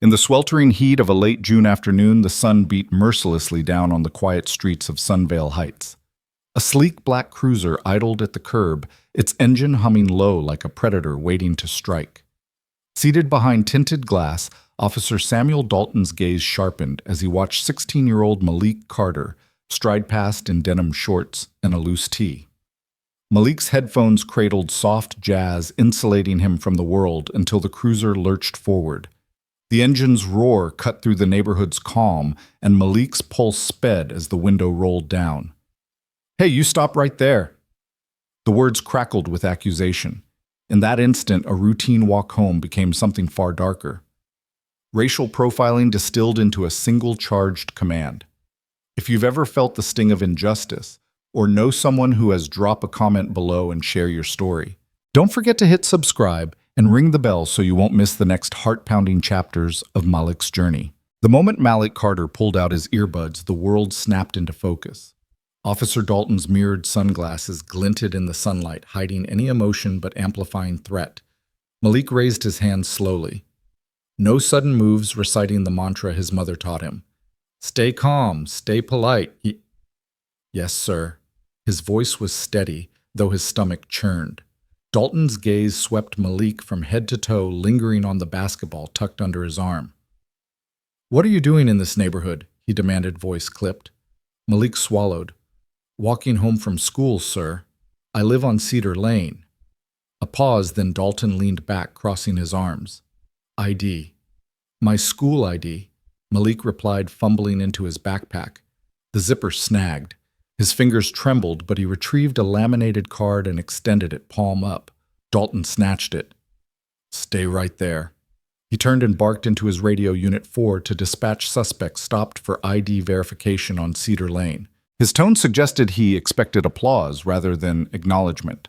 In the sweltering heat of a late June afternoon, the sun beat mercilessly down on the quiet streets of Sunvale Heights. A sleek black cruiser idled at the curb, its engine humming low like a predator waiting to strike. Seated behind tinted glass, Officer Samuel Dalton's gaze sharpened as he watched 16-year-old Malik Carter stride past in denim shorts and a loose tee. Malik's headphones cradled soft jazz, insulating him from the world until the cruiser lurched forward. The engine's roar cut through the neighborhood's calm, and Malik's pulse sped as the window rolled down. "Hey, you stop right there!" The words crackled with accusation. In that instant, a routine walk home became something far darker. Racial profiling distilled into a single charged command. If you've ever felt the sting of injustice, or know someone who has, drop a comment below and share your story. Don't forget to hit subscribe and ring the bell so you won't miss the next heart-pounding chapters of Malik's journey. The moment Malik Carter pulled out his earbuds, the world snapped into focus. Officer Dalton's mirrored sunglasses glinted in the sunlight, hiding any emotion but amplifying threat. Malik raised his hand slowly. No sudden moves, reciting the mantra his mother taught him. "Stay calm, stay polite." "Yes, sir." His voice was steady, though his stomach churned. Dalton's gaze swept Malik from head to toe, lingering on the basketball tucked under his arm. "What are you doing in this neighborhood?" he demanded, voice clipped. Malik swallowed. "Walking home from school, sir. I live on Cedar Lane." A pause, then Dalton leaned back, crossing his arms. "ID. My school ID," Malik replied, fumbling into his backpack. The zipper snagged. His fingers trembled, but he retrieved a laminated card and extended it, palm up. Dalton snatched it. "Stay right there." He turned and barked into his radio Unit 4 to dispatch suspects stopped for ID verification on Cedar Lane. His tone suggested he expected applause rather than acknowledgement.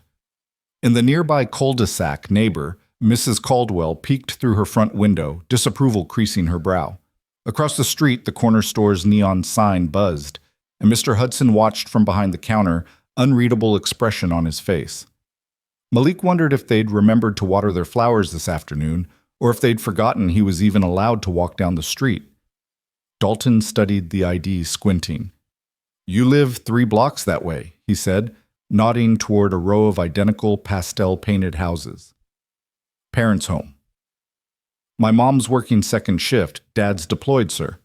In the nearby cul-de-sac, neighbor, Mrs. Caldwell, peeked through her front window, disapproval creasing her brow. Across the street, the corner store's neon sign buzzed, and Mr. Hudson watched from behind the counter, unreadable expression on his face. Malik wondered if they'd remembered to water their flowers this afternoon, or if they'd forgotten he was even allowed to walk down the street. Dalton studied the ID, squinting. "You live 3 blocks that way," he said, nodding toward a row of identical pastel-painted houses. "Parents' home." "My mom's working second shift. Dad's deployed, sir."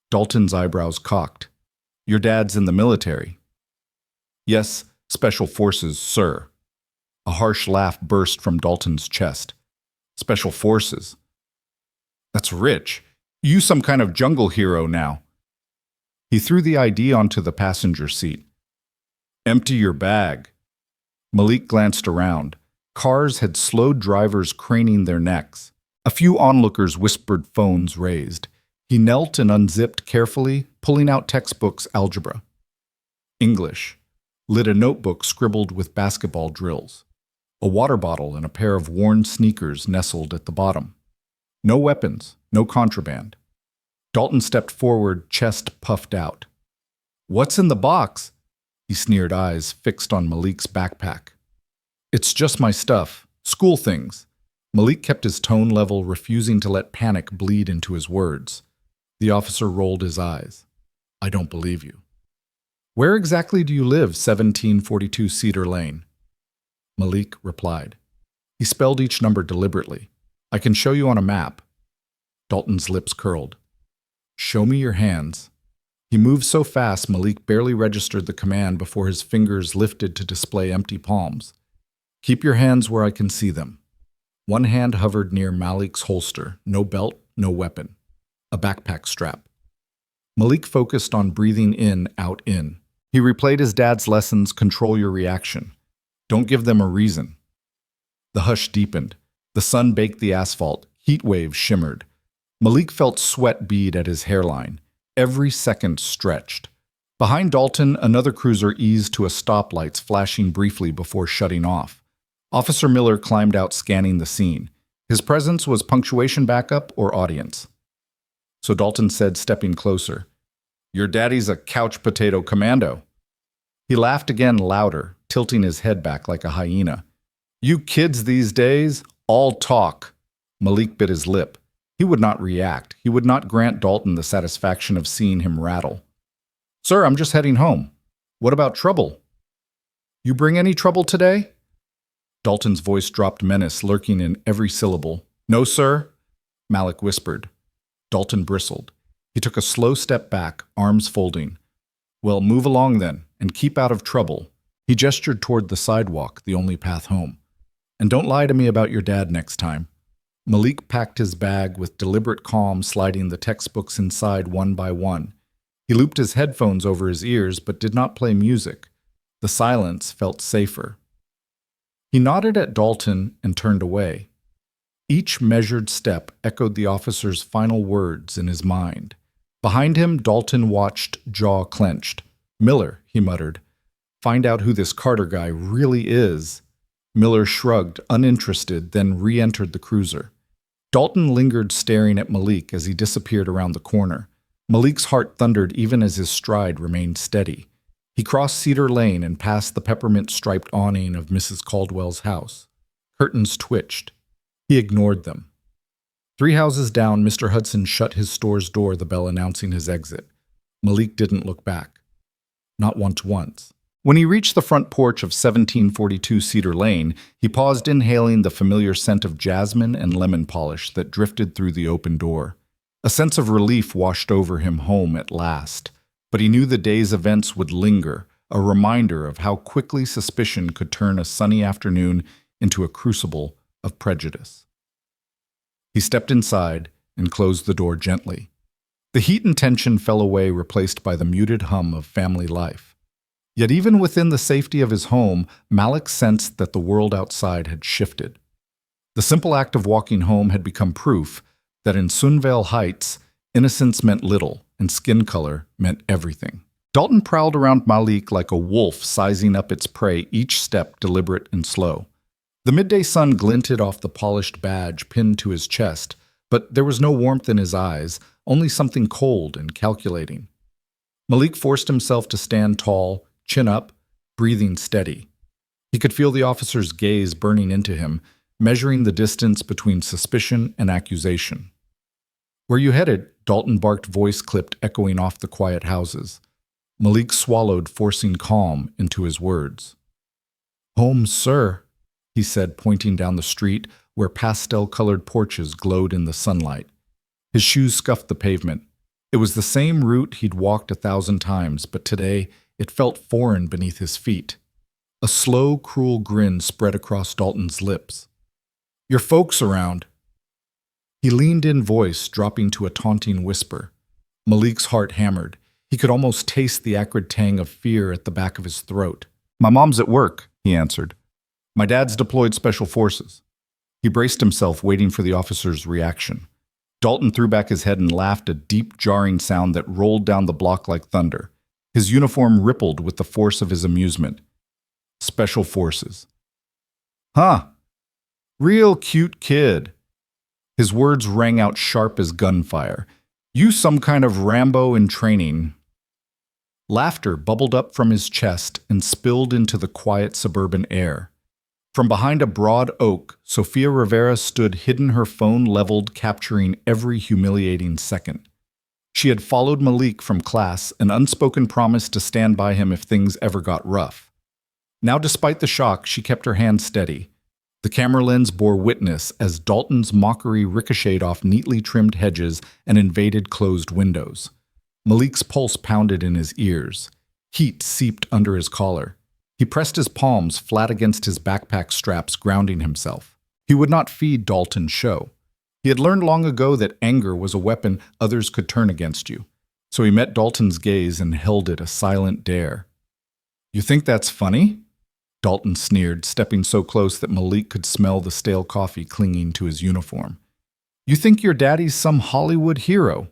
Dalton's eyebrows cocked. "Your dad's in the military?" "Yes, Special Forces, sir." A harsh laugh burst from Dalton's chest. "Special Forces? That's rich. You some kind of jungle hero now." He threw the ID onto the passenger seat. "Empty your bag." Malik glanced around. Cars had slowed drivers craning their necks. A few onlookers whispered, phones raised. He knelt and unzipped carefully, pulling out textbooks, algebra. English. Lit a notebook scribbled with basketball drills. A water bottle and a pair of worn sneakers nestled at the bottom. No weapons, no contraband. Dalton stepped forward, chest puffed out. "What's in the box?" He sneered, eyes fixed on Malik's backpack. "It's just my stuff. School things." Malik kept his tone level, refusing to let panic bleed into his words. The officer rolled his eyes. "I don't believe you." "Where exactly do you live, 1742 Cedar Lane?" Malik replied. He spelled each number deliberately. "I can show you on a map." Dalton's lips curled. "Show me your hands." He moved so fast Malik barely registered the command before his fingers lifted to display empty palms. "Keep your hands where I can see them." One hand hovered near Malik's holster, no belt, no weapon. A backpack strap. Malik focused on breathing in, out, in. He replayed his dad's lessons, control your reaction. Don't give them a reason. The hush deepened. The sun baked the asphalt. Heat waves shimmered. Malik felt sweat bead at his hairline. Every second stretched. Behind Dalton, another cruiser eased to a stoplight, flashing briefly before shutting off. Officer Miller climbed out, scanning the scene. His presence was punctuation backup or audience. So Dalton said, stepping closer, "Your daddy's a couch potato commando." He laughed again, louder, tilting his head back like a hyena. "You kids these days, all talk." Malik bit his lip. He would not react. He would not grant Dalton the satisfaction of seeing him rattle. "Sir, I'm just heading home." "What about trouble?" "You bring any trouble today?" Dalton's voice dropped menace, lurking in every syllable. "No, sir," Malik whispered. Dalton bristled. He took a slow step back, arms folding. "Well, move along then, and keep out of trouble." He gestured toward the sidewalk, the only path home. "And don't lie to me about your dad next time." Malik packed his bag with deliberate calm, sliding the textbooks inside one by one. He looped his headphones over his ears, but did not play music. The silence felt safer. He nodded at Dalton and turned away. Each measured step echoed the officer's final words in his mind. Behind him, Dalton watched, jaw clenched. "Miller," he muttered. "Find out who this Carter guy really is." Miller shrugged, uninterested, then re-entered the cruiser. Dalton lingered staring at Malik as he disappeared around the corner. Malik's heart thundered even as his stride remained steady. He crossed Cedar Lane and passed the peppermint-striped awning of Mrs. Caldwell's house. Curtains twitched. He ignored them. 3 houses down, Mr. Hudson shut his store's door, the bell announcing his exit. Malik didn't look back. Not once. When he reached the front porch of 1742 Cedar Lane, he paused, inhaling the familiar scent of jasmine and lemon polish that drifted through the open door. A sense of relief washed over him, home at last. But he knew the day's events would linger, a reminder of how quickly suspicion could turn a sunny afternoon into a crucible of prejudice. He stepped inside and closed the door gently. The heat and tension fell away, replaced by the muted hum of family life. Yet even within the safety of his home, Malik sensed that the world outside had shifted. The simple act of walking home had become proof that in Sunvale Heights, innocence meant little and skin color meant everything. Dalton prowled around Malik like a wolf, sizing up its prey, each step deliberate and slow. The midday sun glinted off the polished badge pinned to his chest, but there was no warmth in his eyes, only something cold and calculating. Malik forced himself to stand tall, chin up, breathing steady. He could feel the officer's gaze burning into him, measuring the distance between suspicion and accusation. "Where you headed?" Dalton barked, voice clipped, echoing off the quiet houses. Malik swallowed, forcing calm into his words. "Home, sir," he said, pointing down the street where pastel-colored porches glowed in the sunlight. His shoes scuffed the pavement. It was the same route he'd walked 1,000 times, but today it felt foreign beneath his feet. A slow, cruel grin spread across Dalton's lips. "Your folks around." He leaned in, voice dropping to a taunting whisper. Malik's heart hammered. He could almost taste the acrid tang of fear at the back of his throat. "My mom's at work," he answered. "My dad's deployed special forces." He braced himself, waiting for the officer's reaction. Dalton threw back his head and laughed, a deep, jarring sound that rolled down the block like thunder. His uniform rippled with the force of his amusement. "Special forces." "Huh. Real cute kid." His words rang out sharp as gunfire. "You some kind of Rambo in training." Laughter bubbled up from his chest and spilled into the quiet suburban air. From behind a broad oak, Sofia Rivera stood hidden, her phone leveled, capturing every humiliating second. She had followed Malik from class, an unspoken promise to stand by him if things ever got rough. Now, despite the shock, she kept her hand steady. The camera lens bore witness as Dalton's mockery ricocheted off neatly trimmed hedges and invaded closed windows. Malik's pulse pounded in his ears. Heat seeped under his collar. He pressed his palms flat against his backpack straps, grounding himself. He would not feed Dalton's show. He had learned long ago that anger was a weapon others could turn against you. So he met Dalton's gaze and held it, a silent dare. "You think that's funny?" Dalton sneered, stepping so close that Malik could smell the stale coffee clinging to his uniform. "You think your daddy's some Hollywood hero?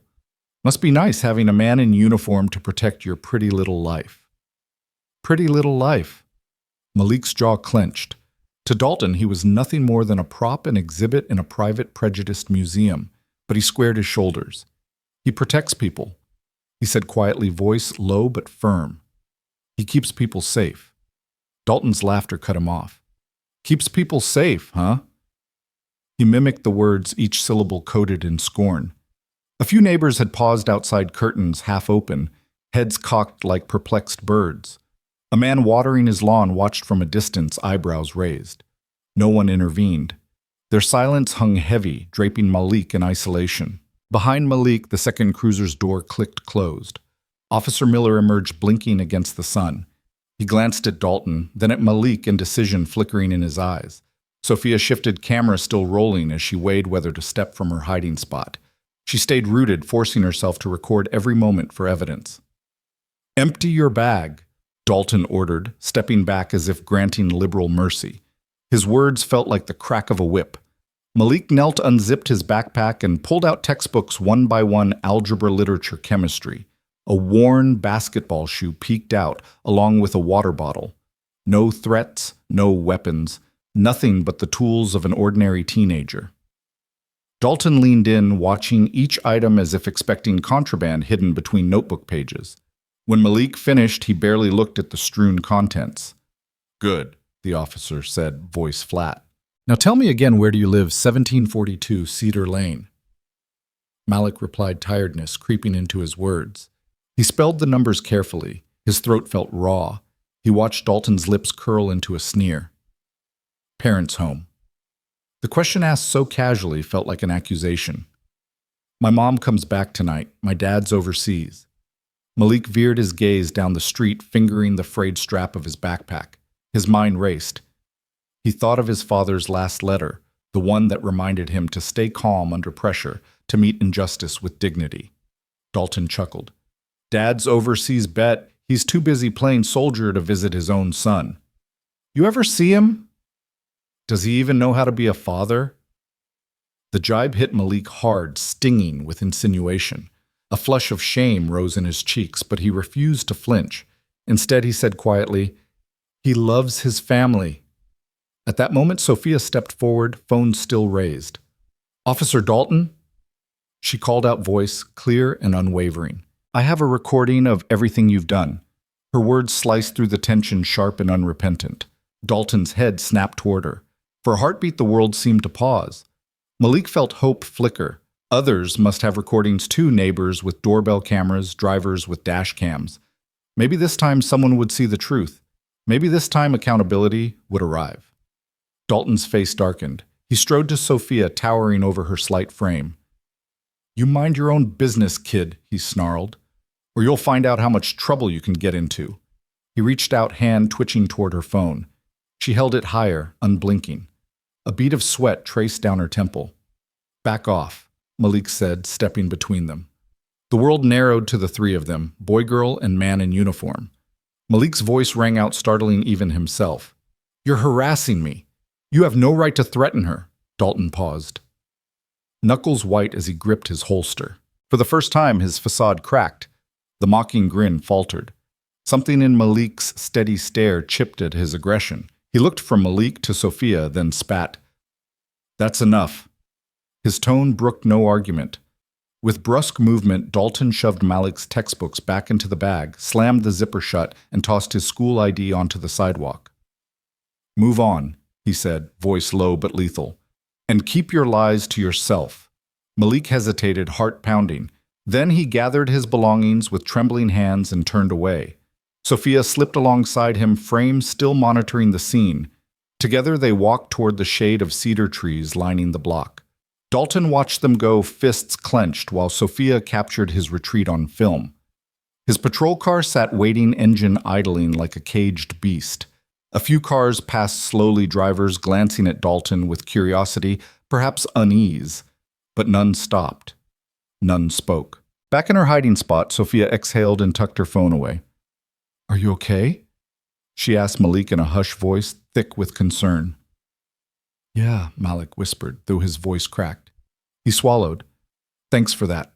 Must be nice having a man in uniform to protect your pretty little life." Pretty little life. Malik's jaw clenched. To Dalton, he was nothing more than a prop and exhibit in a private prejudiced museum, but he squared his shoulders. "He protects people," he said quietly, voice low but firm. "He keeps people safe." Dalton's laughter cut him off. "Keeps people safe, huh?" He mimicked the words, each syllable coded in scorn. A few neighbors had paused outside curtains half open, heads cocked like perplexed birds. A man watering his lawn watched from a distance, eyebrows raised. No one intervened. Their silence hung heavy, draping Malik in isolation. Behind Malik, the second cruiser's door clicked closed. Officer Miller emerged blinking against the sun. He glanced at Dalton, then at Malik, indecision flickering in his eyes. Sophia shifted, camera still rolling, as she weighed whether to step from her hiding spot. She stayed rooted, forcing herself to record every moment for evidence. "Empty your bag," Dalton ordered, stepping back as if granting liberal mercy. His words felt like the crack of a whip. Malik knelt, unzipped his backpack, and pulled out textbooks one by one, algebra, literature, chemistry. A worn basketball shoe peeked out, along with a water bottle. No threats, no weapons, nothing but the tools of an ordinary teenager. Dalton leaned in, watching each item as if expecting contraband hidden between notebook pages. When Malik finished, he barely looked at the strewn contents. "Good," the officer said, voice flat. "Now tell me again, where do you live? 1742 Cedar Lane." Malik replied, tiredness creeping into his words. He spelled the numbers carefully. His throat felt raw. He watched Dalton's lips curl into a sneer. "Parents' home." The question asked so casually felt like an accusation. "My mom comes back tonight. My dad's overseas." Malik veered his gaze down the street, fingering the frayed strap of his backpack. His mind raced. He thought of his father's last letter, the one that reminded him to stay calm under pressure, to meet injustice with dignity. Dalton chuckled. "Dad's overseas, bet. He's too busy playing soldier to visit his own son." "You ever see him? Does he even know how to be a father?" The jibe hit Malik hard, stinging with insinuation. A flush of shame rose in his cheeks, but he refused to flinch. Instead, he said quietly, "He loves his family." At that moment, Sophia stepped forward, phone still raised. "Officer Dalton?" She called out, voice clear and unwavering. "I have a recording of everything you've done." Her words sliced through the tension, sharp and unrepentant. Dalton's head snapped toward her. For a heartbeat, the world seemed to pause. Malik felt hope flicker. Others must have recordings too, neighbors with doorbell cameras, drivers with dash cams. Maybe this time someone would see the truth. Maybe this time accountability would arrive. Dalton's face darkened. He strode to Sophia, towering over her slight frame. "You mind your own business, kid," he snarled, "or you'll find out how much trouble you can get into." He reached out, hand twitching toward her phone. She held it higher, unblinking. A bead of sweat traced down her temple. "Back off," Malik said, stepping between them. The world narrowed to the three of them, boy, girl, and man in uniform. Malik's voice rang out, startling even himself. "You're harassing me. You have no right to threaten her." Dalton paused, knuckles white as he gripped his holster. For the first time, his facade cracked. The mocking grin faltered. Something in Malik's steady stare chipped at his aggression. He looked from Malik to Sophia, then spat. "That's enough." His tone brooked no argument. With brusque movement, Dalton shoved Malik's textbooks back into the bag, slammed the zipper shut, and tossed his school ID onto the sidewalk. "Move on," he said, voice low but lethal. "And keep your lies to yourself." Malik hesitated, heart pounding. Then he gathered his belongings with trembling hands and turned away. Sophia slipped alongside him, frame still monitoring the scene. Together they walked toward the shade of cedar trees lining the block. Dalton watched them go, fists clenched, while Sophia captured his retreat on film. His patrol car sat waiting, engine idling like a caged beast. A few cars passed slowly, drivers glancing at Dalton with curiosity, perhaps unease. But none stopped. None spoke. Back in her hiding spot, Sophia exhaled and tucked her phone away. "Are you okay?" she asked Malik in a hushed voice, thick with concern. "Yeah," Malik whispered, though his voice cracked. He swallowed. "Thanks for that."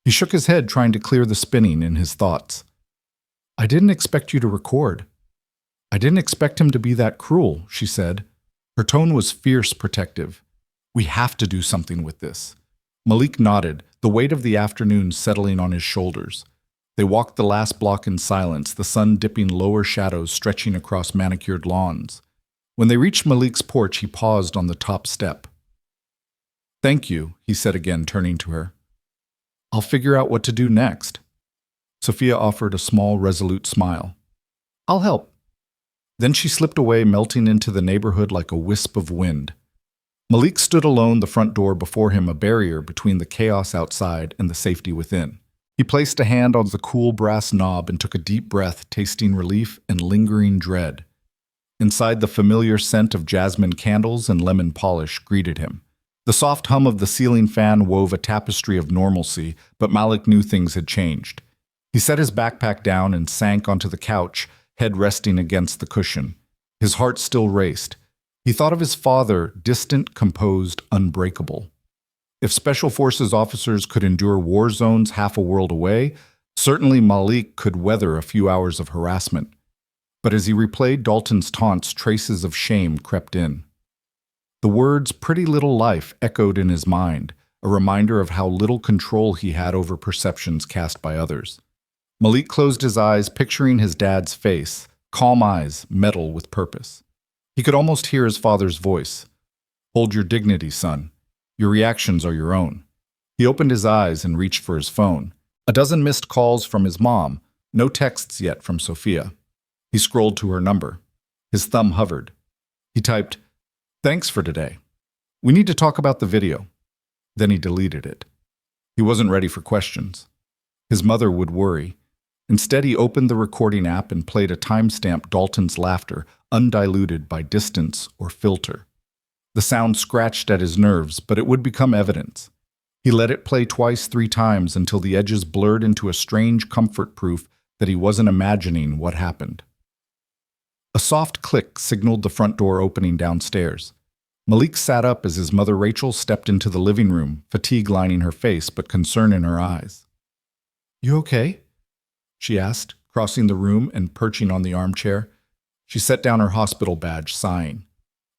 He shook his head, trying to clear the spinning in his thoughts. "I didn't expect you to record. I didn't expect him to be that cruel," she said. Her tone was fierce, protective. "We have to do something with this." Malik nodded, the weight of the afternoon settling on his shoulders. They walked the last block in silence, the sun dipping lower shadows stretching across manicured lawns. When they reached Malik's porch, he paused on the top step. Thank you, he said again, turning to her. I'll figure out what to do next. Sophia offered a small, resolute smile. I'll help. Then she slipped away, melting into the neighborhood like a wisp of wind. Malik stood alone, the front door before him a barrier between the chaos outside and the safety within. He placed a hand on the cool brass knob and took a deep breath, tasting relief and lingering dread. Inside, the familiar scent of jasmine candles and lemon polish greeted him. The soft hum of the ceiling fan wove a tapestry of normalcy, but Malik knew things had changed. He set his backpack down and sank onto the couch, head resting against the cushion. His heart still raced. He thought of his father, distant, composed, unbreakable. If Special Forces officers could endure war zones half a world away, certainly Malik could weather a few hours of harassment. But as he replayed Dalton's taunts, traces of shame crept in. The words "pretty little life" echoed in his mind, a reminder of how little control he had over perceptions cast by others. Malik closed his eyes, picturing his dad's face, calm eyes, metal with purpose. He could almost hear his father's voice. Hold your dignity, son. Your reactions are your own. He opened his eyes and reached for his phone. A dozen missed calls from his mom, no texts yet from Sophia. He scrolled to her number. His thumb hovered. He typed, "Thanks for today. We need to talk about the video." Then he deleted it. He wasn't ready for questions. His mother would worry. Instead, he opened the recording app and played a timestamp Dalton's laughter, undiluted by distance or filter. The sound scratched at his nerves, but it would become evidence. He let it play twice, 3 times, until the edges blurred into a strange comfort proof that he wasn't imagining what happened. A soft click signaled the front door opening downstairs. Malik sat up as his mother Rachel stepped into the living room, fatigue lining her face but concern in her eyes. "You okay?" she asked, crossing the room and perching on the armchair. She set down her hospital badge, sighing.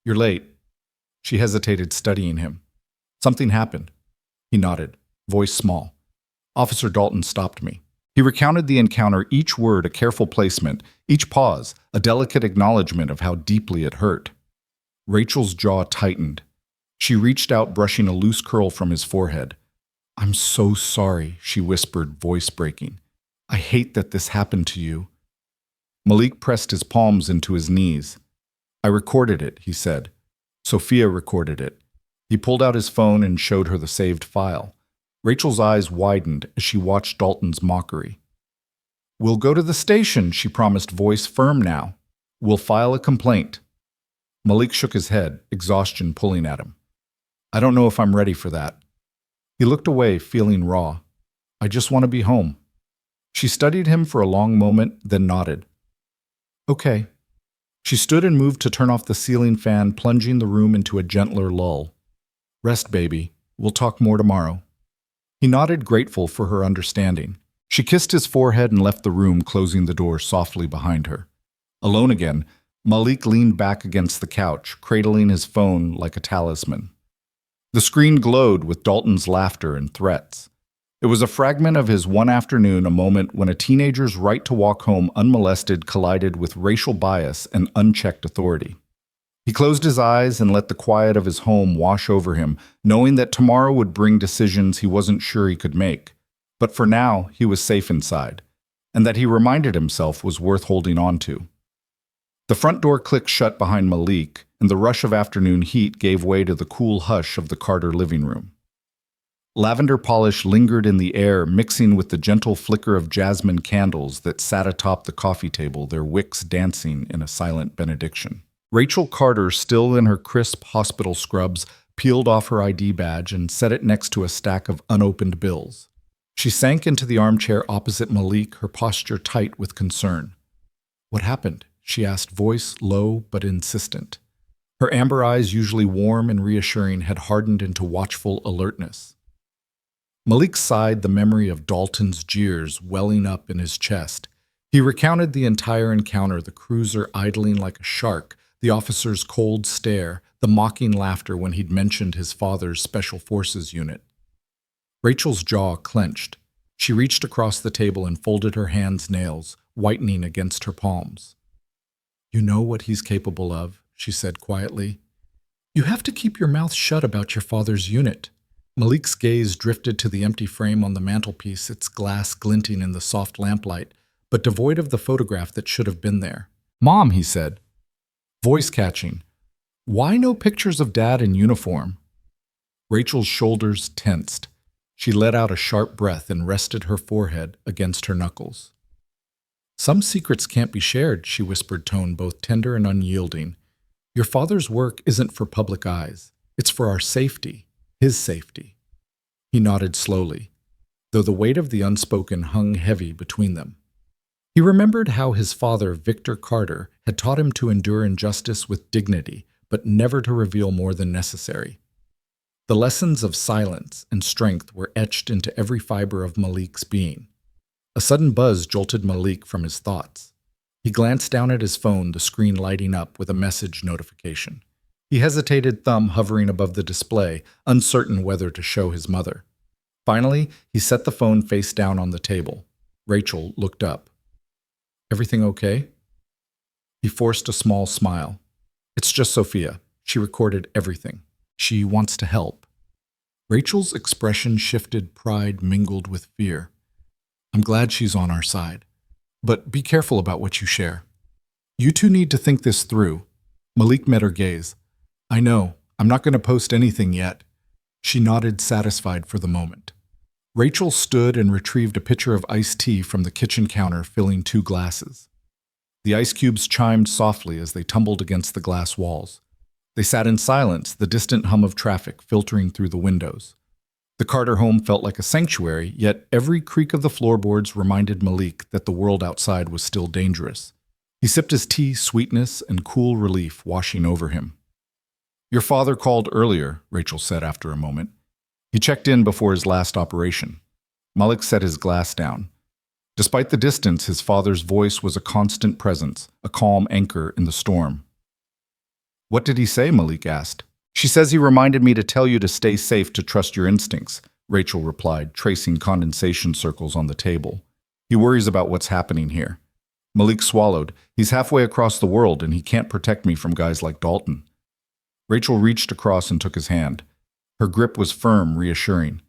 "You're late." She hesitated, studying him. "Something happened." He nodded, voice small. "Officer Dalton stopped me." He recounted the encounter, each word a careful placement, each pause a delicate acknowledgement of how deeply it hurt. Rachel's jaw tightened. She reached out, brushing a loose curl from his forehead. "I'm so sorry," she whispered, voice breaking. "I hate that this happened to you." Malik pressed his palms into his knees. "I recorded it," he said. "Sophia recorded it." He pulled out his phone and showed her the saved file. Rachel's eyes widened as she watched Dalton's mockery. "We'll go to the station," she promised, voice firm now. "We'll file a complaint." Malik shook his head, exhaustion pulling at him. "I don't know if I'm ready for that." He looked away, feeling raw. "I just want to be home." She studied him for a long moment, then nodded. "Okay." She stood and moved to turn off the ceiling fan, plunging the room into a gentler lull. "Rest, baby. We'll talk more tomorrow." He nodded, grateful for her understanding. She kissed his forehead and left the room, closing the door softly behind her. Alone again, Malik leaned back against the couch, cradling his phone like a talisman. The screen glowed with Dalton's laughter and threats. It was a fragment of his one afternoon, a moment when a teenager's right to walk home unmolested collided with racial bias and unchecked authority. He closed his eyes and let the quiet of his home wash over him, knowing that tomorrow would bring decisions he wasn't sure he could make. But for now, he was safe inside, and that he reminded himself was worth holding on to. The front door clicked shut behind Malik, and the rush of afternoon heat gave way to the cool hush of the Carter living room. Lavender polish lingered in the air, mixing with the gentle flicker of jasmine candles that sat atop the coffee table, their wicks dancing in a silent benediction. Rachel Carter, still in her crisp hospital scrubs, peeled off her ID badge and set it next to a stack of unopened bills. She sank into the armchair opposite Malik, her posture tight with concern. "What happened?" she asked, voice low but insistent. Her amber eyes, usually warm and reassuring, had hardened into watchful alertness. Malik sighed, the memory of Dalton's jeers welling up in his chest. He recounted the entire encounter, the cruiser idling like a shark, the officer's cold stare, the mocking laughter when he'd mentioned his father's Special Forces unit. Rachel's jaw clenched. She reached across the table and folded her hands' nails, whitening against her palms. "You know what he's capable of," she said quietly. "You have to keep your mouth shut about your father's unit," Malik's gaze drifted to the empty frame on the mantelpiece, its glass glinting in the soft lamplight, but devoid of the photograph that should have been there. "Mom," he said, voice catching, "why no pictures of Dad in uniform?" Rachel's shoulders tensed. She let out a sharp breath and rested her forehead against her knuckles. "Some secrets can't be shared," she whispered, tone both tender and unyielding. "Your father's work isn't for public eyes. It's for our safety, his safety." He nodded slowly, though the weight of the unspoken hung heavy between them. He remembered how his father, Victor Carter, had taught him to endure injustice with dignity, but never to reveal more than necessary. The lessons of silence and strength were etched into every fiber of Malik's being. A sudden buzz jolted Malik from his thoughts. He glanced down at his phone, the screen lighting up with a message notification. He hesitated, thumb hovering above the display, uncertain whether to show his mother. Finally, he set the phone face down on the table. Rachel looked up. "Everything okay?" He forced a small smile. "It's just Sophia. She recorded everything. She wants to help." Rachel's expression shifted, pride mingled with fear. "I'm glad she's on our side. But be careful about what you share. You two need to think this through." Malik met her gaze. "I know. I'm not going to post anything yet." She nodded, satisfied for the moment. Rachel stood and retrieved a pitcher of iced tea from the kitchen counter, filling 2 glasses. The ice cubes chimed softly as they tumbled against the glass walls. They sat in silence, the distant hum of traffic filtering through the windows. The Carter home felt like a sanctuary, yet every creak of the floorboards reminded Malik that the world outside was still dangerous. He sipped his tea, sweetness and cool relief washing over him. "Your father called earlier," Rachel said after a moment. "He checked in before his last operation." Malik set his glass down. Despite the distance, his father's voice was a constant presence, a calm anchor in the storm. "What did he say?" Malik asked. "She says he reminded me to tell you to stay safe, to trust your instincts," Rachel replied, tracing condensation circles on the table. "He worries about what's happening here." Malik swallowed. "He's halfway across the world, and he can't protect me from guys like Dalton." Rachel reached across and took his hand. Her grip was firm, reassuring.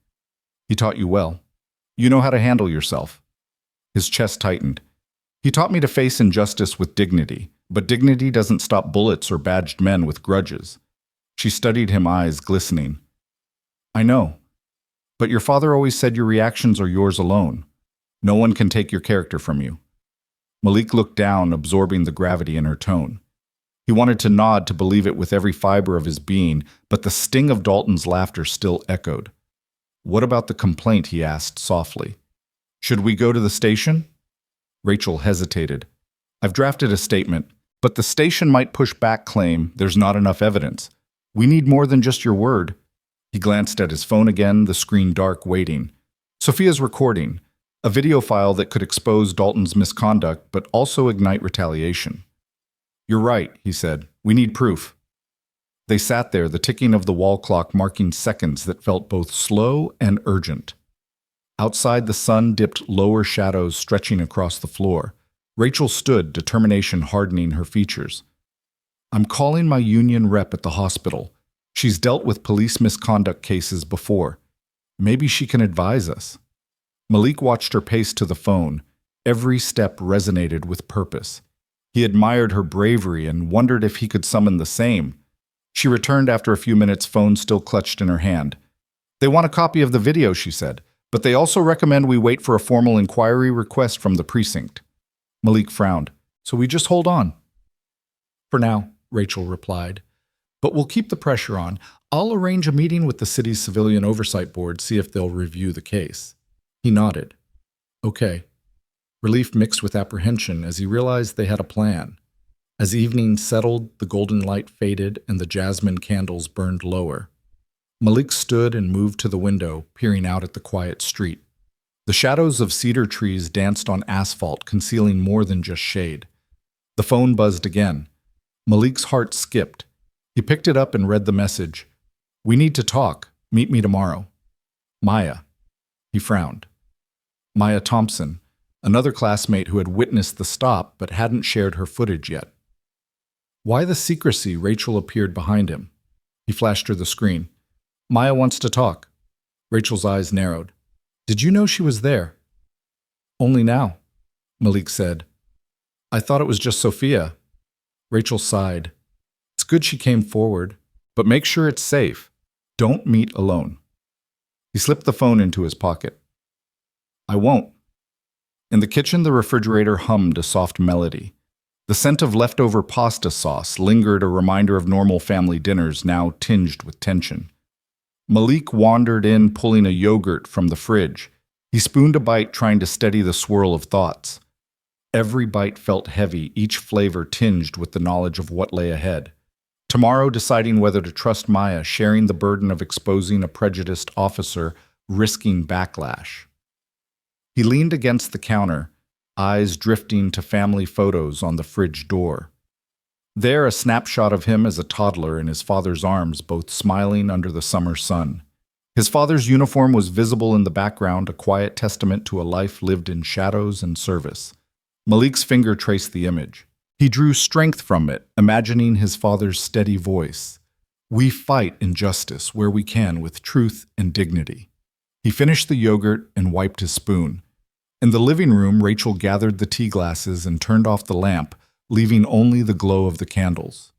"He taught you well. You know how to handle yourself." His chest tightened. "He taught me to face injustice with dignity, but dignity doesn't stop bullets or badged men with grudges." She studied him, eyes glistening. "I know. But your father always said your reactions are yours alone. No one can take your character from you." Malik looked down, absorbing the gravity in her tone. He wanted to nod, to believe it with every fiber of his being, but the sting of Dalton's laughter still echoed. "What about the complaint?" he asked softly. "Should we go to the station?" Rachel hesitated. "I've drafted a statement, but the station might push back, claim there's not enough evidence. We need more than just your word." He glanced at his phone again, the screen dark, waiting. Sophia's recording, a video file that could expose Dalton's misconduct but also ignite retaliation. "You're right," he said. "We need proof." They sat there, the ticking of the wall clock marking seconds that felt both slow and urgent. Outside, the sun dipped lower shadows stretching across the floor. Rachel stood, determination hardening her features. "I'm calling my union rep at the hospital. She's dealt with police misconduct cases before. Maybe she can advise us." Malik watched her pace to the phone. Every step resonated with purpose. He admired her bravery and wondered if he could summon the same. She returned after a few minutes, phone still clutched in her hand. "They want a copy of the video," she said, "but they also recommend we wait for a formal inquiry request from the precinct." Malik frowned. "So we just hold on?" "For now," Rachel replied. "But we'll keep the pressure on. I'll arrange a meeting with the city's civilian oversight board, see if they'll review the case." He nodded. "Okay." Relief mixed with apprehension as he realized they had a plan. As evening settled, the golden light faded and the jasmine candles burned lower. Malik stood and moved to the window, peering out at the quiet street. The shadows of cedar trees danced on asphalt, concealing more than just shade. The phone buzzed again. Malik's heart skipped. He picked it up and read the message. "We need to talk. Meet me tomorrow. Maya." He frowned. Maya Thompson, another classmate who had witnessed the stop but hadn't shared her footage yet. Why the secrecy? Rachel appeared behind him. He flashed her the screen. "Maya wants to talk." Rachel's eyes narrowed. Did you know she was there? Only now, Malik said. I thought it was just Sophia. Rachel sighed. It's good she came forward, but make sure it's safe. Don't meet alone. He slipped the phone into his pocket. I won't. In the kitchen, the refrigerator hummed a soft melody. The scent of leftover pasta sauce lingered, a reminder of normal family dinners now tinged with tension. Malik wandered in, pulling a yogurt from the fridge. He spooned a bite, trying to steady the swirl of thoughts. Every bite felt heavy, each flavor tinged with the knowledge of what lay ahead. Tomorrow, deciding whether to trust Maya, sharing the burden of exposing a prejudiced officer, risking backlash. He leaned against the counter, eyes drifting to family photos on the fridge door. There, a snapshot of him as a toddler in his father's arms, both smiling under the summer sun. His father's uniform was visible in the background, a quiet testament to a life lived in shadows and service. Malik's finger traced the image. He drew strength from it, imagining his father's steady voice. We fight injustice where we can with truth and dignity. He finished the yogurt and wiped his spoon. In the living room, Rachel gathered the tea glasses and turned off the lamp, leaving only the glow of the candles.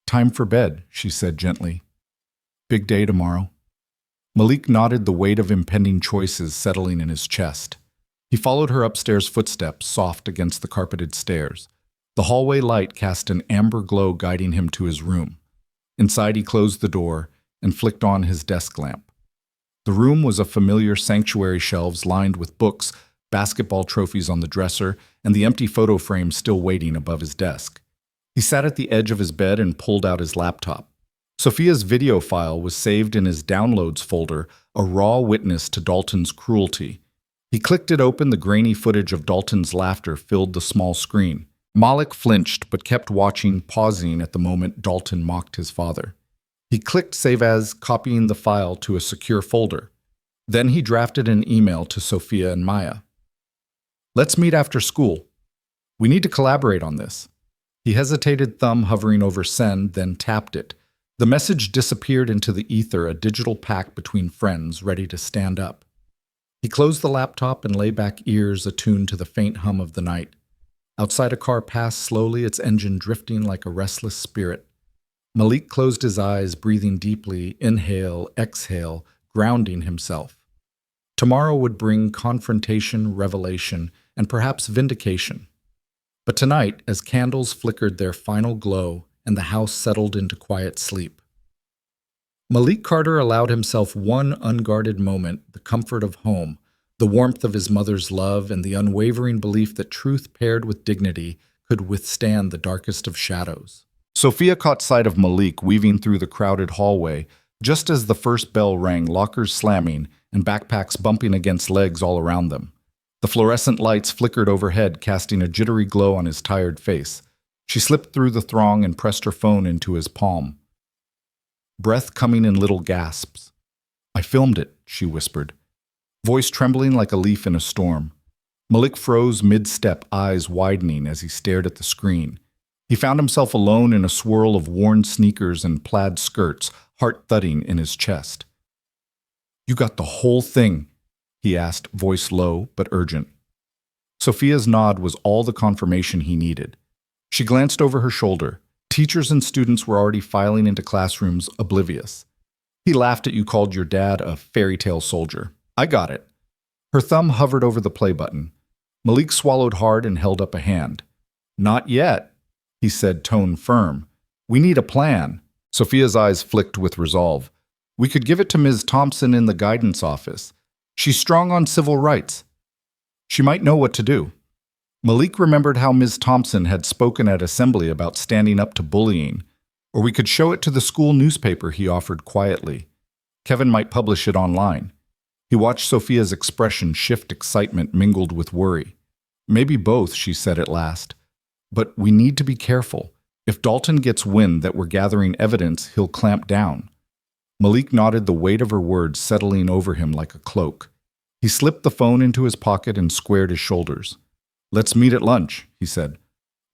Time for bed, she said gently. Big day tomorrow. Malik nodded, the weight of impending choices settling in his chest. He followed her upstairs footsteps, soft against the carpeted stairs. The hallway light cast an amber glow, guiding him to his room. Inside, he closed the door and flicked on his desk lamp. The room was a familiar sanctuary, shelves lined with books, basketball trophies on the dresser, and the empty photo frame still waiting above his desk. He sat at the edge of his bed and pulled out his laptop. Sophia's video file was saved in his downloads folder, a raw witness to Dalton's cruelty. He clicked it open. The grainy footage of Dalton's laughter filled the small screen. Malik flinched but kept watching, pausing at the moment Dalton mocked his father. He clicked Save As, copying the file to a secure folder. Then he drafted an email to Sophia and Maya. Let's meet after school. We need to collaborate on this. He hesitated, thumb hovering over send, then tapped it. The message disappeared into the ether, a digital pact between friends ready to stand up. He closed the laptop and lay back, ears attuned to the faint hum of the night. Outside, a car passed slowly, its engine drifting like a restless spirit. Malik closed his eyes, breathing deeply, inhale, exhale, grounding himself. Tomorrow would bring confrontation, revelation, and perhaps vindication. But tonight, as candles flickered their final glow and the house settled into quiet sleep, Malik Carter allowed himself one unguarded moment, the comfort of home, the warmth of his mother's love, and the unwavering belief that truth paired with dignity could withstand the darkest of shadows. Sophia caught sight of Malik weaving through the crowded hallway just as the first bell rang, lockers slamming and backpacks bumping against legs all around them. The fluorescent lights flickered overhead, casting a jittery glow on his tired face. She slipped through the throng and pressed her phone into his palm. Breath coming in little gasps. I filmed it, she whispered, voice trembling like a leaf in a storm. Malik froze mid-step, eyes widening as he stared at the screen. He found himself alone in a swirl of worn sneakers and plaid skirts, heart thudding in his chest. You got the whole thing? He asked, voice low but urgent. Sophia's nod was all the confirmation he needed. She glanced over her shoulder. Teachers and students were already filing into classrooms, oblivious. He laughed at you, called your dad a fairy tale soldier. I got it. Her thumb hovered over the play button. Malik swallowed hard and held up a hand. Not yet, he said, tone firm. We need a plan. Sophia's eyes flicked with resolve. We could give it to Ms. Thompson in the guidance office. She's strong on civil rights. She might know what to do. Malik remembered how Ms. Thompson had spoken at assembly about standing up to bullying. Or we could show it to the school newspaper, he offered quietly. Kevin might publish it online. He watched Sophia's expression shift, excitement mingled with worry. Maybe both, she said at last. But we need to be careful. If Dalton gets wind that we're gathering evidence, he'll clamp down. Malik nodded, the weight of her words settling over him like a cloak. He slipped the phone into his pocket and squared his shoulders. Let's meet at lunch, he said.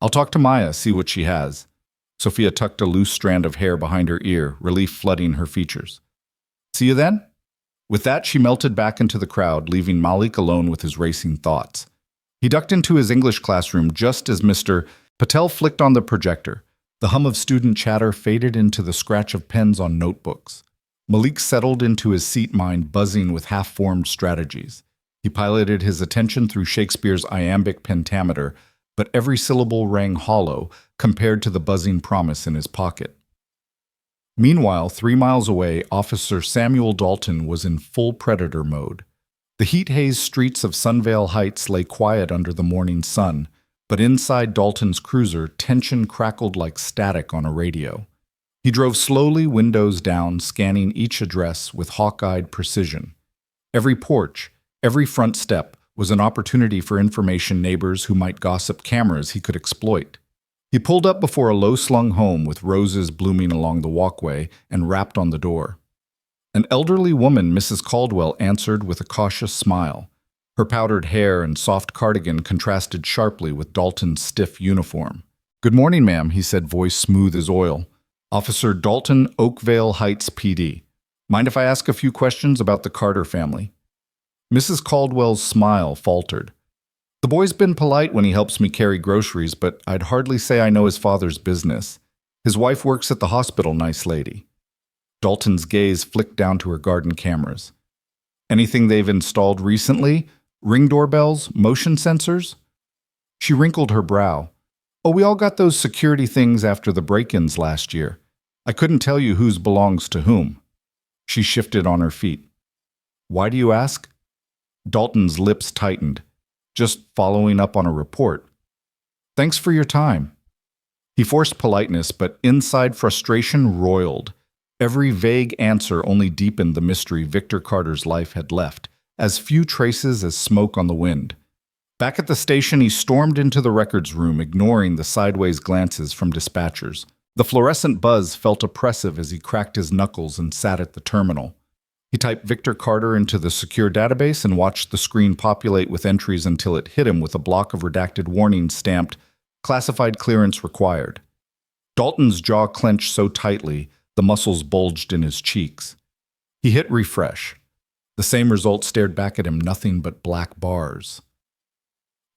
I'll talk to Maya, see what she has. Sophia tucked a loose strand of hair behind her ear, relief flooding her features. See you then? With that, she melted back into the crowd, leaving Malik alone with his racing thoughts. He ducked into his English classroom just as Mr. Patel flicked on the projector. The hum of student chatter faded into the scratch of pens on notebooks. Malik settled into his seat, mind buzzing with half-formed strategies. He piloted his attention through Shakespeare's iambic pentameter, but every syllable rang hollow compared to the buzzing promise in his pocket. Meanwhile, 3 miles away, Officer Samuel Dalton was in full predator mode. The heat-hazed streets of Sunvale Heights lay quiet under the morning sun, but inside Dalton's cruiser, tension crackled like static on a radio. He drove slowly, windows down, scanning each address with hawk-eyed precision. Every porch, every front step was an opportunity for information neighbors who might gossip, cameras he could exploit. He pulled up before a low-slung home with roses blooming along the walkway and rapped on the door. An elderly woman, Mrs. Caldwell, answered with a cautious smile. Her powdered hair and soft cardigan contrasted sharply with Dalton's stiff uniform. "Good morning, ma'am," he said, voice smooth as oil. "Officer Dalton, Oakvale Heights PD. Mind if I ask a few questions about the Carter family?" Mrs. Caldwell's smile faltered. "The boy's been polite when he helps me carry groceries, but I'd hardly say I know his father's business. His wife works at the hospital, nice lady." Dalton's gaze flicked down to her garden cameras. "Anything they've installed recently? Ring doorbells? Motion sensors?" She wrinkled her brow. "Oh, we all got those security things after the break-ins last year. I couldn't tell you whose belongs to whom." She shifted on her feet. "Why do you ask?" Dalton's lips tightened. "Just following up on a report." "Thanks for your time." He forced politeness, but inside frustration roiled. Every vague answer only deepened the mystery Victor Carter's life had left, as few traces as smoke on the wind. Back at the station, he stormed into the records room, ignoring the sideways glances from dispatchers. The fluorescent buzz felt oppressive as he cracked his knuckles and sat at the terminal. He typed Victor Carter into the secure database and watched the screen populate with entries until it hit him with a block of redacted warnings stamped, "Classified clearance required." Dalton's jaw clenched so tightly, the muscles bulged in his cheeks. He hit refresh. The same result stared back at him, nothing but black bars.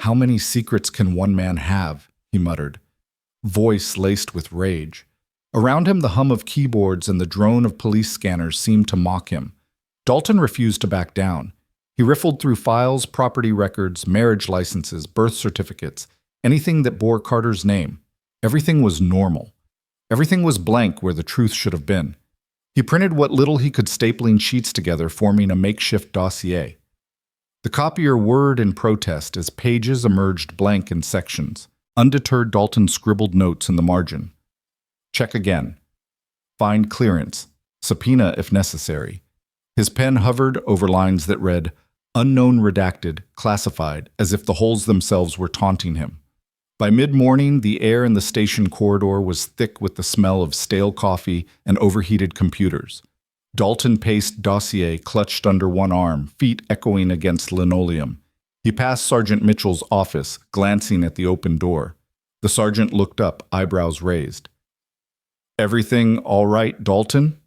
"How many secrets can one man have?" he muttered, voice laced with rage. Around him, the hum of keyboards and the drone of police scanners seemed to mock him. Dalton refused to back down. He riffled through files, property records, marriage licenses, birth certificates, anything that bore Carter's name. Everything was normal. Everything was blank where the truth should have been. He printed what little he could, stapling sheets together, forming a makeshift dossier. The copier whirred in protest as pages emerged blank in sections. Undeterred, Dalton scribbled notes in the margin. "Check again. Find clearance. Subpoena if necessary." His pen hovered over lines that read, "Unknown redacted, classified," as if the holes themselves were taunting him. By mid-morning, the air in the station corridor was thick with the smell of stale coffee and overheated computers. Dalton paced dossier clutched under one arm, feet echoing against linoleum. He passed Sergeant Mitchell's office, glancing at the open door. The sergeant looked up, eyebrows raised. "Everything all right, Dalton?"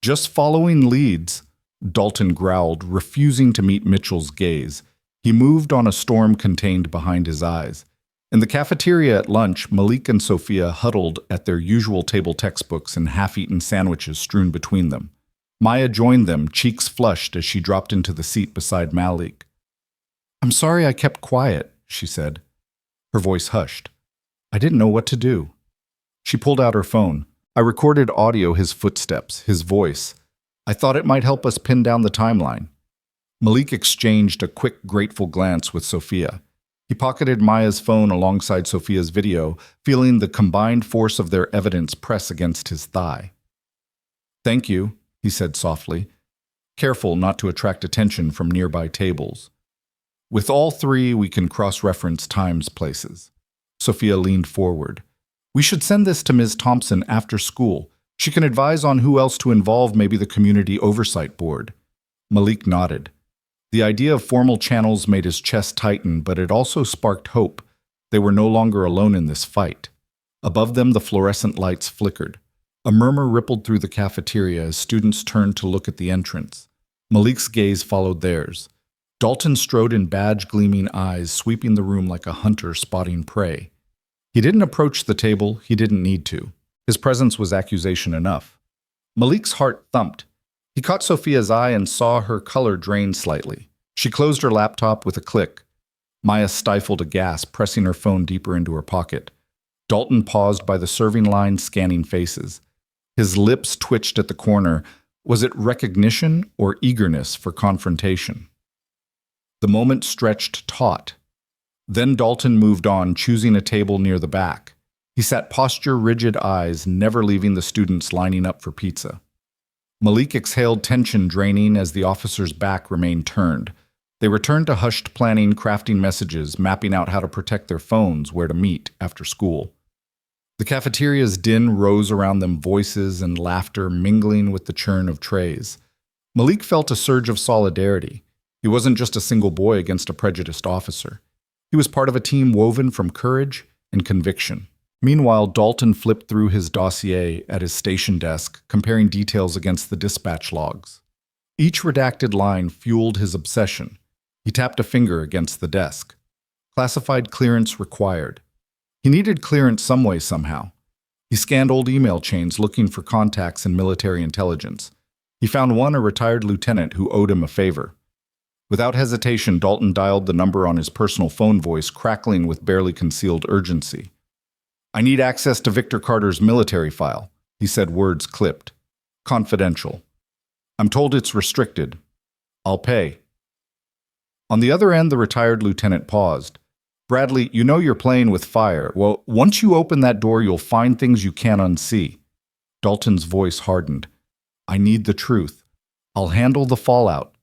"Just following leads," Dalton growled, refusing to meet Mitchell's gaze. He moved on a storm contained behind his eyes. In the cafeteria at lunch, Malik and Sophia huddled at their usual table, textbooks and half-eaten sandwiches strewn between them. Maya joined them, cheeks flushed as she dropped into the seat beside Malik. "I'm sorry I kept quiet," she said. Her voice hushed. "I didn't know what to do." She pulled out her phone. "I recorded audio, his footsteps, his voice. I thought it might help us pin down the timeline." Malik exchanged a quick, grateful glance with Sophia. He pocketed Maya's phone alongside Sophia's video, feeling the combined force of their evidence press against his thigh. "Thank you," he said softly, careful not to attract attention from nearby tables. "With all three, we can cross-reference times, places." Sophia leaned forward. "We should send this to Ms. Thompson after school. She can advise on who else to involve, maybe the Community Oversight Board." Malik nodded. The idea of formal channels made his chest tighten, but it also sparked hope. They were no longer alone in this fight. Above them, the fluorescent lights flickered. A murmur rippled through the cafeteria as students turned to look at the entrance. Malik's gaze followed theirs. Dalton strode in badge-gleaming eyes, sweeping the room like a hunter spotting prey. He didn't approach the table, he didn't need to. His presence was accusation enough. Malik's heart thumped. He caught Sophia's eye and saw her color drain slightly. She closed her laptop with a click. Maya stifled a gasp, pressing her phone deeper into her pocket. Dalton paused by the serving line, scanning faces. His lips twitched at the corner. Was it recognition or eagerness for confrontation? The moment stretched taut. Then Dalton moved on, choosing a table near the back. He sat posture-rigid eyes, never leaving the students lining up for pizza. Malik exhaled, tension draining as the officer's back remained turned. They returned to hushed planning, crafting messages, mapping out how to protect their phones, where to meet after school. The cafeteria's din rose around them, voices and laughter mingling with the churn of trays. Malik felt a surge of solidarity. He wasn't just a single boy against a prejudiced officer. He was part of a team woven from courage and conviction. Meanwhile, Dalton flipped through his dossier at his station desk, comparing details against the dispatch logs. Each redacted line fueled his obsession. He tapped a finger against the desk. Classified clearance required. He needed clearance some way, somehow. He scanned old email chains looking for contacts in military intelligence. He found one, a retired lieutenant who owed him a favor. Without hesitation, Dalton dialed the number on his personal phone, voice crackling with barely concealed urgency. "I need access to Victor Carter's military file," he said, words clipped. "Confidential. I'm told it's restricted. I'll pay." On the other end, the retired lieutenant paused. "Bradley, you know you're playing with fire. Well, once you open that door, you'll find things you can't unsee." Dalton's voice hardened. "I need the truth. I'll handle the fallout."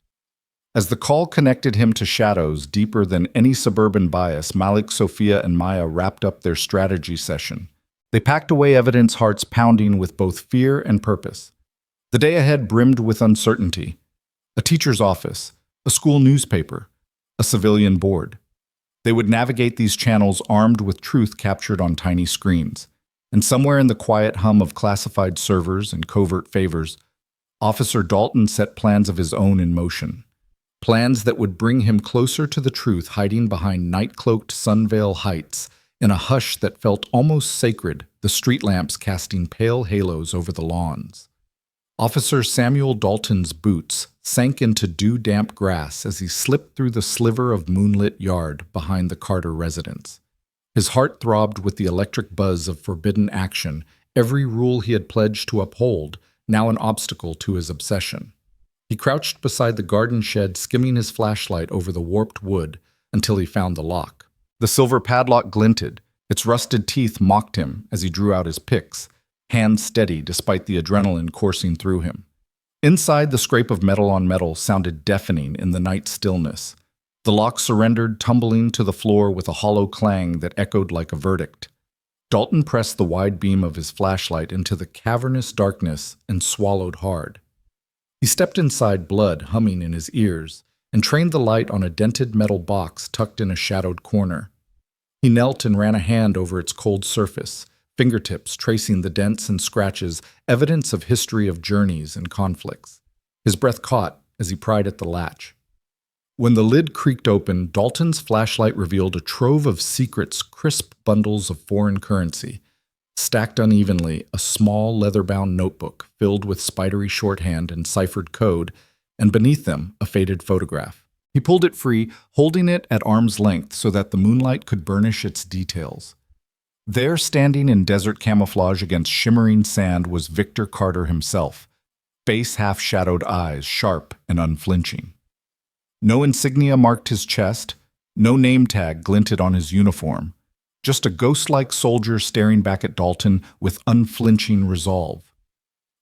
As the call connected him to shadows deeper than any suburban bias, Malik, Sophia, and Maya wrapped up their strategy session. They packed away evidence, hearts pounding with both fear and purpose. The day ahead brimmed with uncertainty. A teacher's office, a school newspaper, a civilian board. They would navigate these channels armed with truth captured on tiny screens. And somewhere in the quiet hum of classified servers and covert favors, Officer Dalton set plans of his own in motion. Plans that would bring him closer to the truth, hiding behind night-cloaked Sunvale Heights, in a hush that felt almost sacred, the street lamps casting pale halos over the lawns. Officer Samuel Dalton's boots sank into dew-damp grass as he slipped through the sliver of moonlit yard behind the Carter residence. His heart throbbed with the electric buzz of forbidden action, every rule he had pledged to uphold, now an obstacle to his obsession. He crouched beside the garden shed, skimming his flashlight over the warped wood until he found the lock. The silver padlock glinted. Its rusted teeth mocked him as he drew out his picks, hands steady despite the adrenaline coursing through him. Inside, the scrape of metal on metal sounded deafening in the night stillness. The lock surrendered, tumbling to the floor with a hollow clang that echoed like a verdict. Dalton pressed the wide beam of his flashlight into the cavernous darkness and swallowed hard. He stepped inside, blood humming in his ears, and trained the light on a dented metal box tucked in a shadowed corner. He knelt and ran a hand over its cold surface, fingertips tracing the dents and scratches, evidence of history of journeys and conflicts. His breath caught as he pried at the latch. When the lid creaked open, Dalton's flashlight revealed a trove of secrets, crisp bundles of foreign currency. Stacked unevenly, a small leather-bound notebook filled with spidery shorthand and ciphered code, and beneath them, a faded photograph. He pulled it free, holding it at arm's length so that the moonlight could burnish its details. There, standing in desert camouflage against shimmering sand, was Victor Carter himself, face half-shadowed eyes, sharp and unflinching. No insignia marked his chest, no name tag glinted on his uniform. Just a ghost-like soldier staring back at Dalton with unflinching resolve.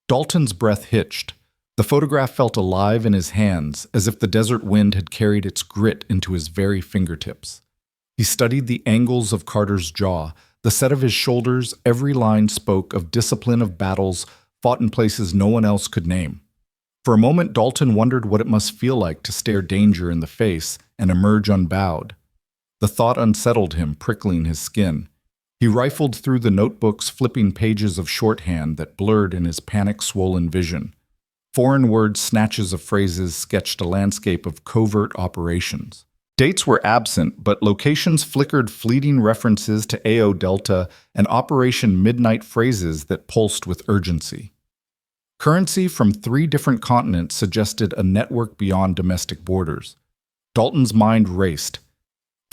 Dalton's breath hitched. The photograph felt alive in his hands, as if the desert wind had carried its grit into his very fingertips. He studied the angles of Carter's jaw, the set of his shoulders. Every line spoke of discipline, of battles fought in places no one else could name. For a moment, Dalton wondered what it must feel like to stare danger in the face and emerge unbowed. The thought unsettled him, prickling his skin. He rifled through the notebooks, flipping pages of shorthand that blurred in his panic-swollen vision. Foreign word snatches of phrases sketched a landscape of covert operations. Dates were absent, but locations flickered fleeting references to AO Delta and Operation Midnight phrases that pulsed with urgency. Currency from 3 different continents suggested a network beyond domestic borders. Dalton's mind raced.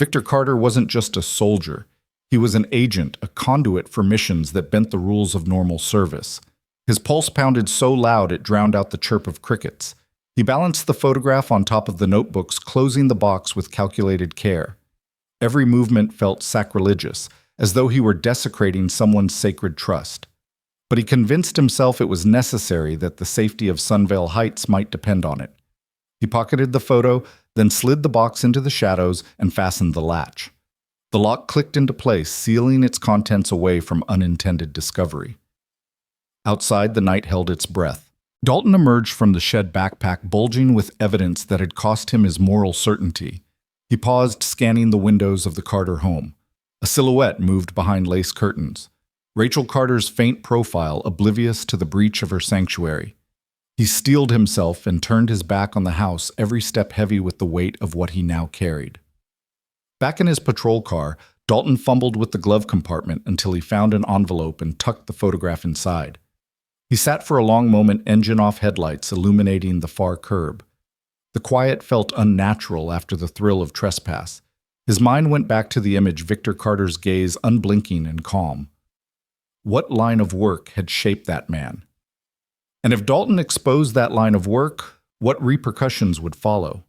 Victor Carter wasn't just a soldier. He was an agent, a conduit for missions that bent the rules of normal service. His pulse pounded so loud it drowned out the chirp of crickets. He balanced the photograph on top of the notebooks, closing the box with calculated care. Every movement felt sacrilegious, as though he were desecrating someone's sacred trust. But he convinced himself it was necessary, that the safety of Sunvale Heights might depend on it. He pocketed the photo, then slid the box into the shadows and fastened the latch. The lock clicked into place, sealing its contents away from unintended discovery. Outside, the night held its breath. Dalton emerged from the shed backpack bulging with evidence that had cost him his moral certainty. He paused, scanning the windows of the Carter home. A silhouette moved behind lace curtains. Rachel Carter's faint profile, oblivious to the breach of her sanctuary. He steeled himself and turned his back on the house, every step heavy with the weight of what he now carried. Back in his patrol car, Dalton fumbled with the glove compartment until he found an envelope and tucked the photograph inside. He sat for a long moment, engine-off headlights illuminating the far curb. The quiet felt unnatural after the thrill of trespass. His mind went back to the image, Victor Carter's gaze unblinking and calm. What line of work had shaped that man? And if Dalton exposed that line of work, what repercussions would follow?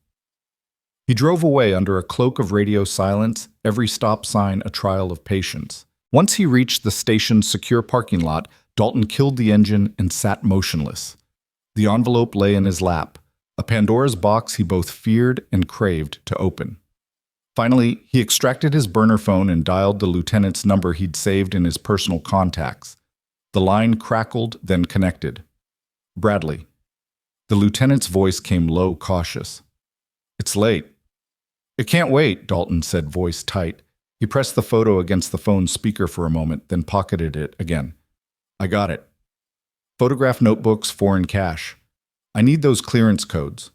He drove away under a cloak of radio silence, every stop sign a trial of patience. Once he reached the station's secure parking lot, Dalton killed the engine and sat motionless. The envelope lay in his lap, a Pandora's box he both feared and craved to open. Finally, he extracted his burner phone and dialed the lieutenant's number he'd saved in his personal contacts. The line crackled, then connected. Bradley. The lieutenant's voice came low, cautious. "It's late." "It can't wait," Dalton said, voice tight. He pressed the photo against the phone's speaker for a moment, then pocketed it again. "I got it. Photograph notebooks, foreign cash. I need those clearance codes."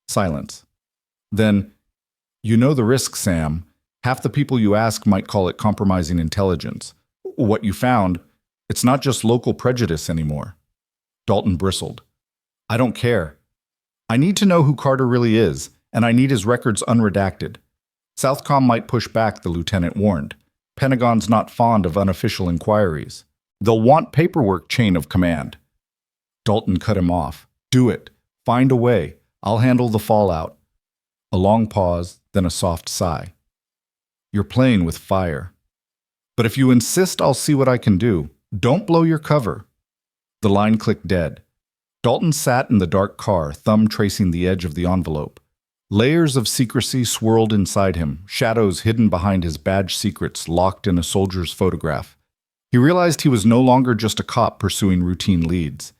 Silence. Then, "You know the risk, Sam. Half the people you ask might call it compromising intelligence. What you found, it's not just local prejudice anymore." Dalton bristled. "I don't care. I need to know who Carter really is, and I need his records unredacted. Southcom might push back," the lieutenant warned. "Pentagon's not fond of unofficial inquiries. They'll want paperwork chain of command." Dalton cut him off. "Do it. Find a way. I'll handle the fallout." A long pause, then a soft sigh. "You're playing with fire. But if you insist, I'll see what I can do. Don't blow your cover." The line clicked dead. Dalton sat in the dark car, thumb tracing the edge of the envelope. Layers of secrecy swirled inside him, shadows hidden behind his badge secrets locked in a soldier's photograph. He realized he was no longer just a cop pursuing routine leads.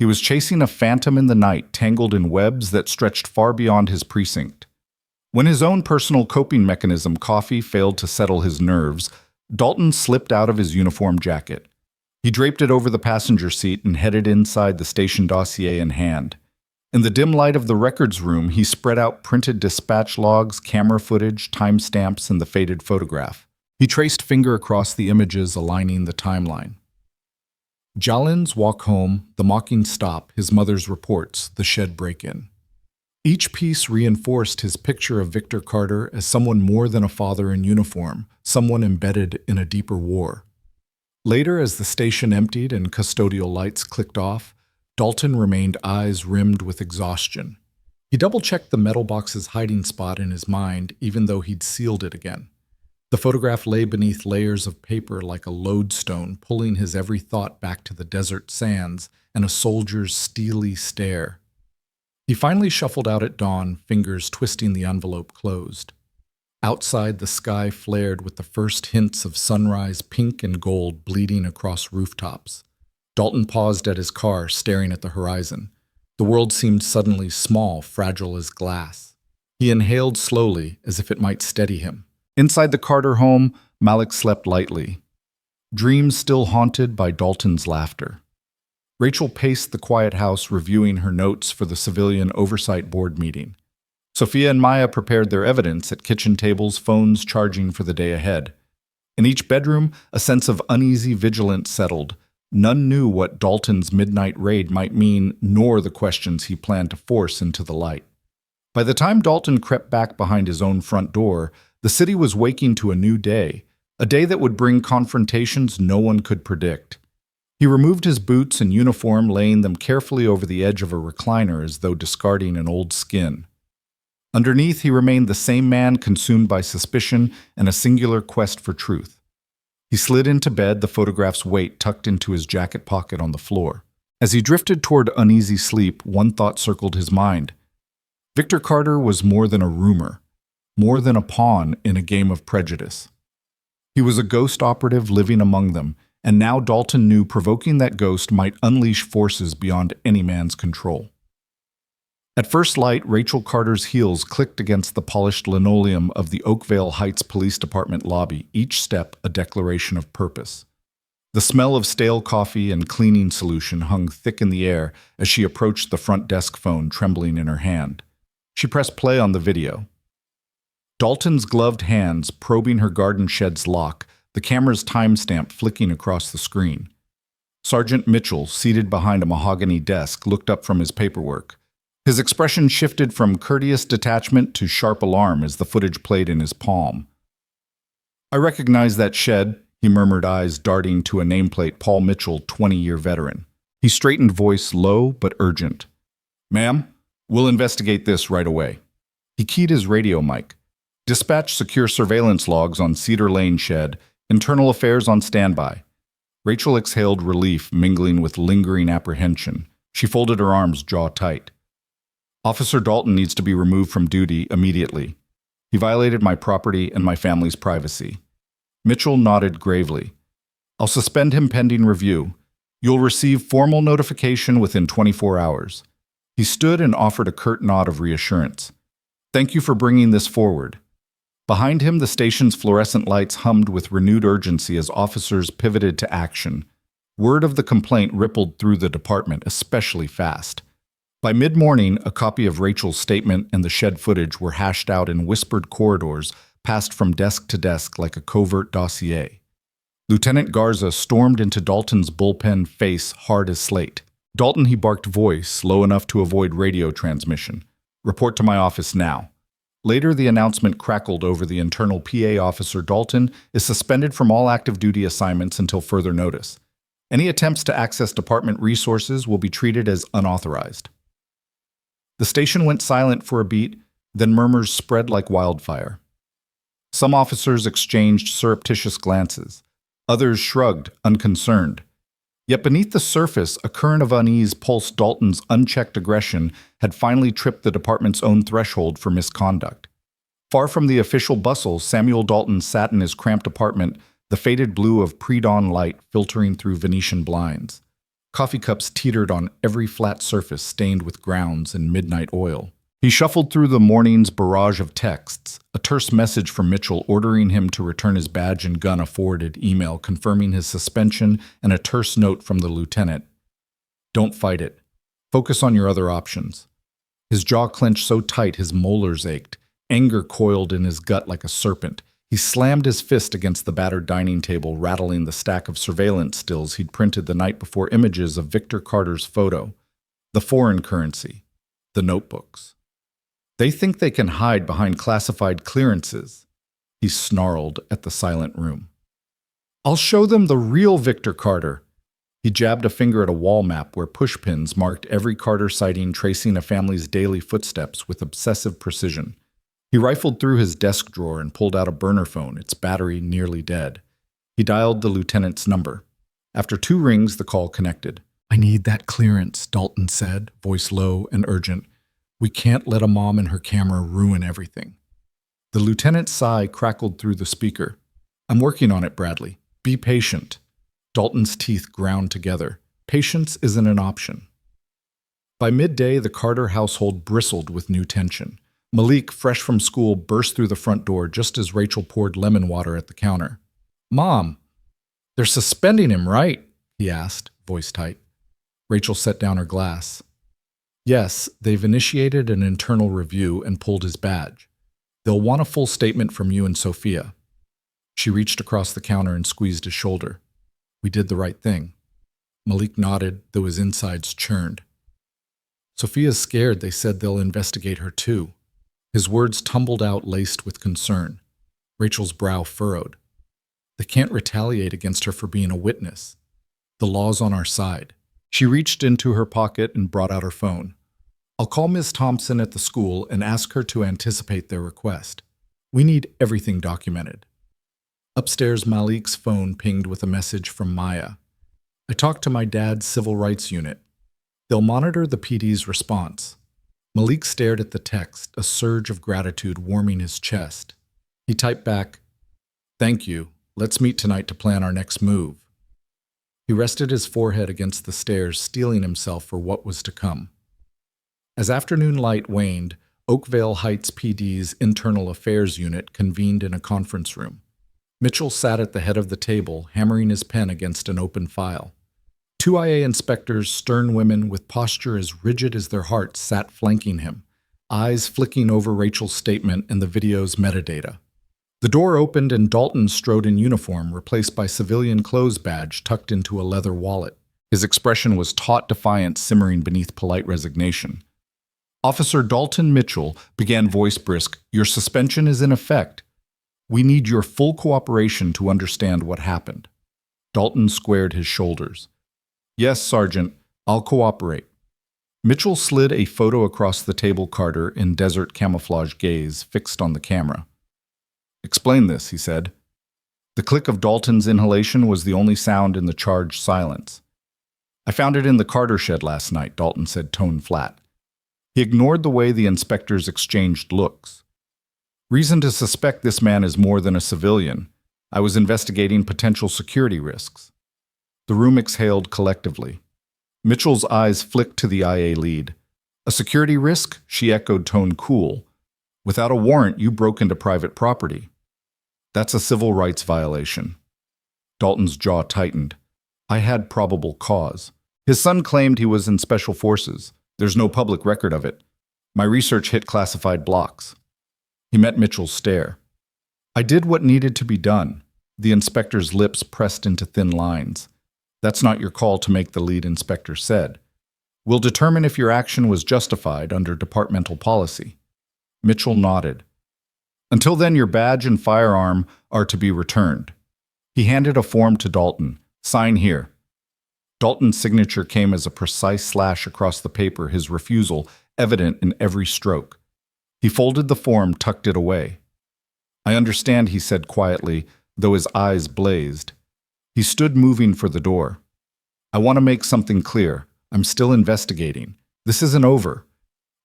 He was chasing a phantom in the night, tangled in webs that stretched far beyond his precinct. When his own personal coping mechanism, coffee, failed to settle his nerves, Dalton slipped out of his uniform jacket. He draped it over the passenger seat and headed inside, the station dossier in hand. In the dim light of the records room, he spread out printed dispatch logs, camera footage, timestamps, and the faded photograph. He traced finger across the images, aligning the timeline. Jalin's walk home, the mocking stop, his mother's reports, the shed break-in. Each piece reinforced his picture of Victor Carter as someone more than a father in uniform, someone embedded in a deeper war. Later, as the station emptied and custodial lights clicked off, Dalton remained eyes rimmed with exhaustion. He double-checked the metal box's hiding spot in his mind, even though he'd sealed it again. The photograph lay beneath layers of paper like a lodestone, pulling his every thought back to the desert sands and a soldier's steely stare. He finally shuffled out at dawn, fingers twisting the envelope closed. Outside, the sky flared with the first hints of sunrise, pink and gold bleeding across rooftops. Dalton paused at his car, staring at the horizon. The world seemed suddenly small, fragile as glass. He inhaled slowly, as if it might steady him. Inside the Carter home, Malik slept lightly, dreams still haunted by Dalton's laughter. Rachel paced the quiet house, reviewing her notes for the Civilian Oversight Board meeting. Sophia and Maya prepared their evidence at kitchen tables, phones charging for the day ahead. In each bedroom, a sense of uneasy vigilance settled. None knew what Dalton's midnight raid might mean, nor the questions he planned to force into the light. By the time Dalton crept back behind his own front door, the city was waking to a new day, a day that would bring confrontations no one could predict. He removed his boots and uniform, laying them carefully over the edge of a recliner as though discarding an old skin. Underneath, he remained the same man, consumed by suspicion and a singular quest for truth. He slid into bed, the photograph's weight tucked into his jacket pocket on the floor. As he drifted toward uneasy sleep, one thought circled his mind. Victor Carter was more than a rumor, more than a pawn in a game of prejudice. He was a ghost operative living among them, and now Dalton knew provoking that ghost might unleash forces beyond any man's control. At first light, Rachel Carter's heels clicked against the polished linoleum of the Oakvale Heights Police Department lobby, each step a declaration of purpose. The smell of stale coffee and cleaning solution hung thick in the air as she approached the front desk phone, trembling in her hand. She pressed play on the video. Dalton's gloved hands probing her garden shed's lock, the camera's timestamp flicking across the screen. Sergeant Mitchell, seated behind a mahogany desk, looked up from his paperwork. His expression shifted from courteous detachment to sharp alarm as the footage played in his palm. "I recognize that shed," he murmured, eyes darting to a nameplate, Paul Mitchell, 20-year veteran. He straightened, voice low but urgent. "Ma'am, we'll investigate this right away." He keyed his radio mic. "Dispatch secure surveillance logs on Cedar Lane shed. Internal affairs on standby." Rachel exhaled relief, mingling with lingering apprehension. She folded her arms, jaw tight. "Officer Dalton needs to be removed from duty immediately. He violated my property and my family's privacy." Mitchell nodded gravely. "I'll suspend him pending review. You'll receive formal notification within 24 hours. He stood and offered a curt nod of reassurance. "Thank you for bringing this forward." Behind him, the station's fluorescent lights hummed with renewed urgency as officers pivoted to action. Word of the complaint rippled through the department, especially fast. By mid-morning, a copy of Rachel's statement and the shed footage were hashed out in whispered corridors, passed from desk to desk like a covert dossier. Lieutenant Garza stormed into Dalton's bullpen, face hard as slate. "Dalton," he barked, voice low enough to avoid radio transmission. "Report to my office now." Later, the announcement crackled over the internal PA. "Officer Dalton is suspended from all active duty assignments until further notice. Any attempts to access department resources will be treated as unauthorized." The station went silent for a beat, then murmurs spread like wildfire. Some officers exchanged surreptitious glances. Others shrugged, unconcerned. Yet beneath the surface, a current of unease pulsed. Dalton's unchecked aggression had finally tripped the department's own threshold for misconduct. Far from the official bustle, Samuel Dalton sat in his cramped apartment, the faded blue of pre-dawn light filtering through Venetian blinds. Coffee cups teetered on every flat surface stained with grounds and midnight oil. He shuffled through the morning's barrage of texts, a terse message from Mitchell ordering him to return his badge and gun, a forwarded email confirming his suspension, and a terse note from the lieutenant. "Don't fight it. Focus on your other options." His jaw clenched so tight his molars ached. Anger coiled in his gut like a serpent. He slammed his fist against the battered dining table, rattling the stack of surveillance stills he'd printed the night before, images of Victor Carter's photo, the foreign currency, the notebooks. "They think they can hide behind classified clearances," he snarled at the silent room. "I'll show them the real Victor Carter." He jabbed a finger at a wall map where pushpins marked every Carter sighting, tracing a family's daily footsteps with obsessive precision. He rifled through his desk drawer and pulled out a burner phone, its battery nearly dead. He dialed the lieutenant's number. After 2 rings, the call connected. "I need that clearance," Dalton said, voice low and urgent. "We can't let a mom and her camera ruin everything." The lieutenant's sigh crackled through the speaker. "I'm working on it, Bradley. Be patient." Dalton's teeth ground together. Patience isn't an option. By midday, the Carter household bristled with new tension. Malik, fresh from school, burst through the front door just as Rachel poured lemon water at the counter. "Mom, they're suspending him, right?" he asked, voice tight. Rachel set down her glass. Yes, they've initiated an internal review and pulled his badge. They'll want a full statement from you and Sophia. She reached across the counter and squeezed his shoulder. We did the right thing. Malik nodded, though his insides churned. Sophia's scared. They said they'll investigate her too. His words tumbled out, laced with concern. Rachel's brow furrowed. They can't retaliate against her for being a witness. The law's on our side. She reached into her pocket and brought out her phone. I'll call Miss Thompson at the school and ask her to anticipate their request. We need everything documented. Upstairs, Malik's phone pinged with a message from Maya. I talked to my dad's civil rights unit. They'll monitor the PD's response. Malik stared at the text, a surge of gratitude warming his chest. He typed back, Thank you. Let's meet tonight to plan our next move. He rested his forehead against the stairs, steeling himself for what was to come. As afternoon light waned, Oakvale Heights PD's Internal Affairs Unit convened in a conference room. Mitchell sat at the head of the table, hammering his pen against an open file. Two IA inspectors, stern women with posture as rigid as their hearts, sat flanking him, eyes flicking over Rachel's statement and the video's metadata. The door opened and Dalton strode in uniform, replaced by civilian clothes badge tucked into a leather wallet. His expression was taut defiance simmering beneath polite resignation. Officer Dalton Mitchell began voice brisk, Your suspension is in effect. We need your full cooperation to understand what happened. Dalton squared his shoulders. Yes, Sergeant, I'll cooperate. Mitchell slid a photo across the table Carter in desert camouflage gaze fixed on the camera. Explain this, he said. The click of Dalton's inhalation was the only sound in the charged silence. I found it in the Carter shed last night, Dalton said, tone flat. He ignored the way the inspectors exchanged looks. Reason to suspect this man is more than a civilian. I was investigating potential security risks. The room exhaled collectively. Mitchell's eyes flicked to the IA lead. A security risk? She echoed, tone cool. Without a warrant, you broke into private property. That's a civil rights violation. Dalton's jaw tightened. I had probable cause. His son claimed he was in special forces. There's no public record of it. My research hit classified blocks. He met Mitchell's stare. I did what needed to be done. The inspector's lips pressed into thin lines. That's not your call to make, the lead inspector said. We'll determine if your action was justified under departmental policy. Mitchell nodded. Until then, your badge and firearm are to be returned. He handed a form to Dalton. Sign here. Dalton's signature came as a precise slash across the paper, his refusal evident in every stroke. He folded the form, tucked it away. I understand, he said quietly, though his eyes blazed. He stood moving for the door. I want to make something clear. I'm still investigating. This isn't over.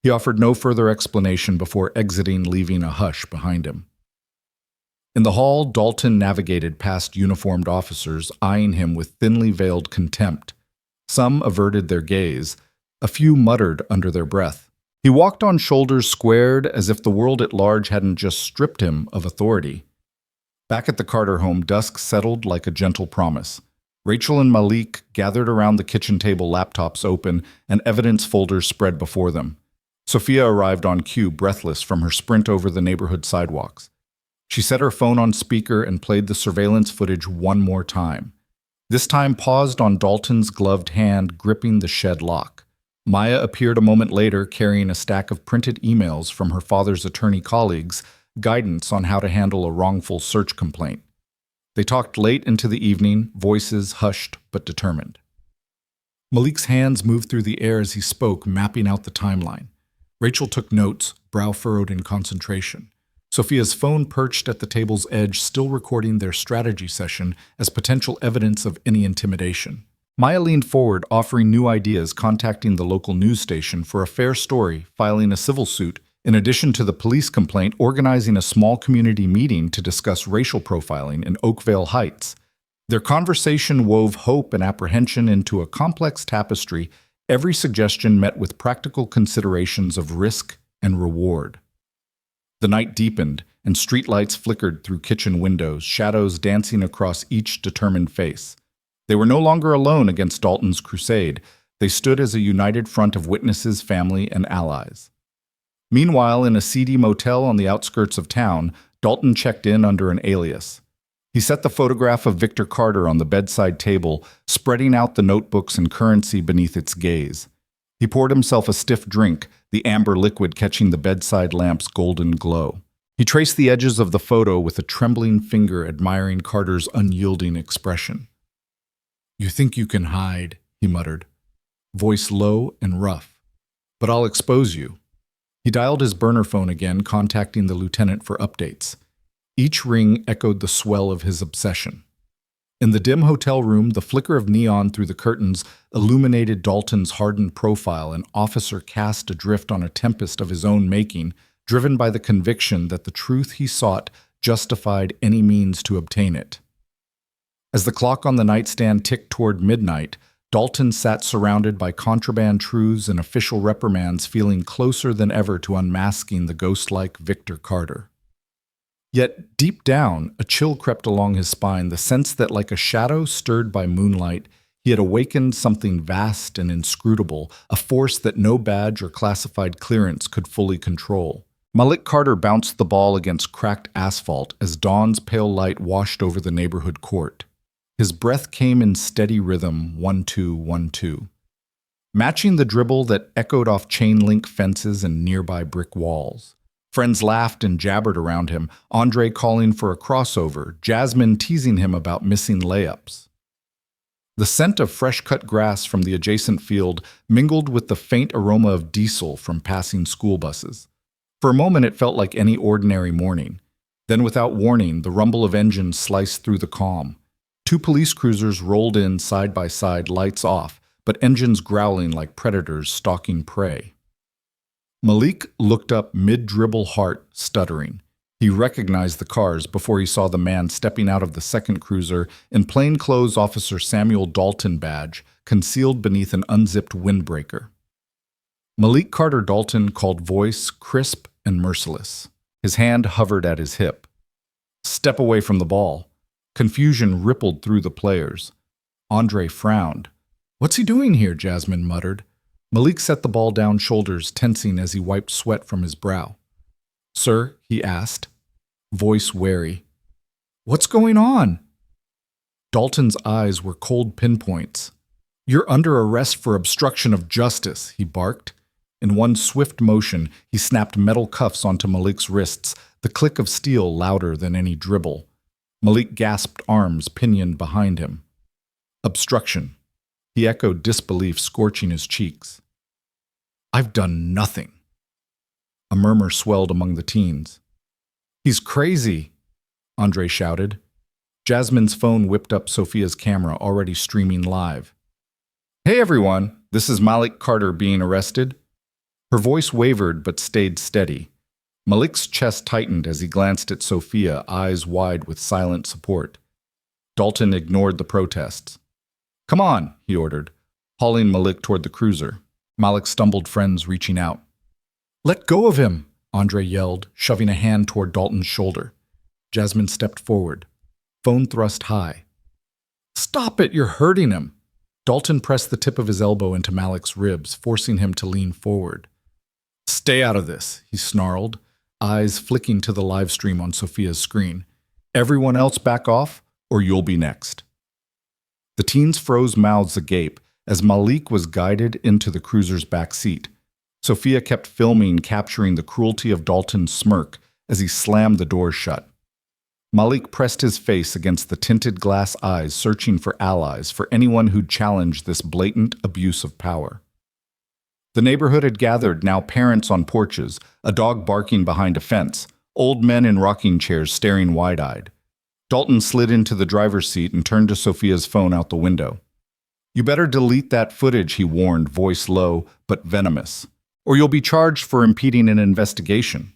He offered no further explanation before exiting, leaving a hush behind him. In the hall, Dalton navigated past uniformed officers, eyeing him with thinly veiled contempt. Some averted their gaze. A few muttered under their breath. He walked on shoulders squared as if the world at large hadn't just stripped him of authority. Back at the Carter home, dusk settled like a gentle promise. Rachel and Malik gathered around the kitchen table, laptops open, and evidence folders spread before them. Sophia arrived on cue, breathless from her sprint over the neighborhood sidewalks. She set her phone on speaker and played the surveillance footage one more time. This time paused on Dalton's gloved hand gripping the shed lock. Maya appeared a moment later carrying a stack of printed emails from her father's attorney colleagues, guidance on how to handle a wrongful search complaint. They talked late into the evening, voices hushed but determined. Malik's hands moved through the air as he spoke, mapping out the timeline. Rachel took notes, brow furrowed in concentration. Sophia's phone perched at the table's edge, still recording their strategy session as potential evidence of any intimidation. Maya leaned forward, offering new ideas, contacting the local news station for a fair story, filing a civil suit, in addition to the police complaint, organizing a small community meeting to discuss racial profiling in Oakvale Heights. Their conversation wove hope and apprehension into a complex tapestry, every suggestion met with practical considerations of risk and reward. The night deepened, and streetlights flickered through kitchen windows, shadows dancing across each determined face. They were no longer alone against Dalton's crusade. They stood as a united front of witnesses, family, and allies. Meanwhile, in a seedy motel on the outskirts of town, Dalton checked in under an alias. He set the photograph of Victor Carter on the bedside table, spreading out the notebooks and currency beneath its gaze. He poured himself a stiff drink, the amber liquid catching the bedside lamp's golden glow. He traced the edges of the photo with a trembling finger, admiring Carter's unyielding expression. "You think you can hide," he muttered, voice low and rough. "But I'll expose you." He dialed his burner phone again, contacting the lieutenant for updates. Each ring echoed the swell of his obsession. In the dim hotel room, the flicker of neon through the curtains illuminated Dalton's hardened profile, an officer cast adrift on a tempest of his own making, driven by the conviction that the truth he sought justified any means to obtain it. As the clock on the nightstand ticked toward midnight, Dalton sat surrounded by contraband truths and official reprimands, feeling closer than ever to unmasking the ghost-like Victor Carter. Yet, deep down, a chill crept along his spine, the sense that, like a shadow stirred by moonlight, he had awakened something vast and inscrutable, a force that no badge or classified clearance could fully control. Malik Carter bounced the ball against cracked asphalt as dawn's pale light washed over the neighborhood court. His breath came in steady rhythm, 1-2, 1-2, matching the dribble that echoed off chain-link fences and nearby brick walls. Friends laughed and jabbered around him, Andre calling for a crossover, Jasmine teasing him about missing layups. The scent of fresh-cut grass from the adjacent field mingled with the faint aroma of diesel from passing school buses. For a moment it felt like any ordinary morning. Then without warning, the rumble of engines sliced through the calm. 2 police cruisers rolled in side by side, lights off, but engines growling like predators stalking prey. Malik looked up mid-dribble, heart stuttering. He recognized the cars before he saw the man stepping out of the second cruiser in plainclothes Officer Samuel Dalton badge, concealed beneath an unzipped windbreaker. Malik Carter Dalton called, voice crisp and merciless. His hand hovered at his hip. "Step away from the ball." Confusion rippled through the players. Andre frowned. "What's he doing here?" Jasmine muttered. Malik set the ball down, shoulders tensing as he wiped sweat from his brow. "Sir," he asked, voice wary. "What's going on?" Dalton's eyes were cold pinpoints. "You're under arrest for obstruction of justice," he barked. In one swift motion, he snapped metal cuffs onto Malik's wrists, the click of steel louder than any dribble. Malik gasped, arms pinioned behind him. "Obstruction." He echoed, disbelief scorching his cheeks. "I've done nothing." A murmur swelled among the teens. "He's crazy," Andre shouted. Jasmine's phone whipped up Sophia's camera, already streaming live. "Hey everyone, this is Malik Carter being arrested." Her voice wavered but stayed steady. Malik's chest tightened as he glanced at Sophia, eyes wide with silent support. Dalton ignored the protests. "Come on," he ordered, hauling Malik toward the cruiser. Malik stumbled, friends reaching out. "Let go of him," Andre yelled, shoving a hand toward Dalton's shoulder. Jasmine stepped forward, phone thrust high. "Stop it, you're hurting him." Dalton pressed the tip of his elbow into Malik's ribs, forcing him to lean forward. "Stay out of this," he snarled, eyes flicking to the live stream on Sophia's screen. "Everyone else back off, or you'll be next." The teens froze, mouths agape, as Malik was guided into the cruiser's back seat. Sophia kept filming, capturing the cruelty of Dalton's smirk as he slammed the doors shut. Malik pressed his face against the tinted glass eyes, searching for allies, for anyone who'd challenged this blatant abuse of power. The neighborhood had gathered, now parents on porches, a dog barking behind a fence, old men in rocking chairs staring wide-eyed. Dalton slid into the driver's seat and turned to Sophia's phone out the window. "You better delete that footage," he warned, voice low but venomous, "or you'll be charged for impeding an investigation."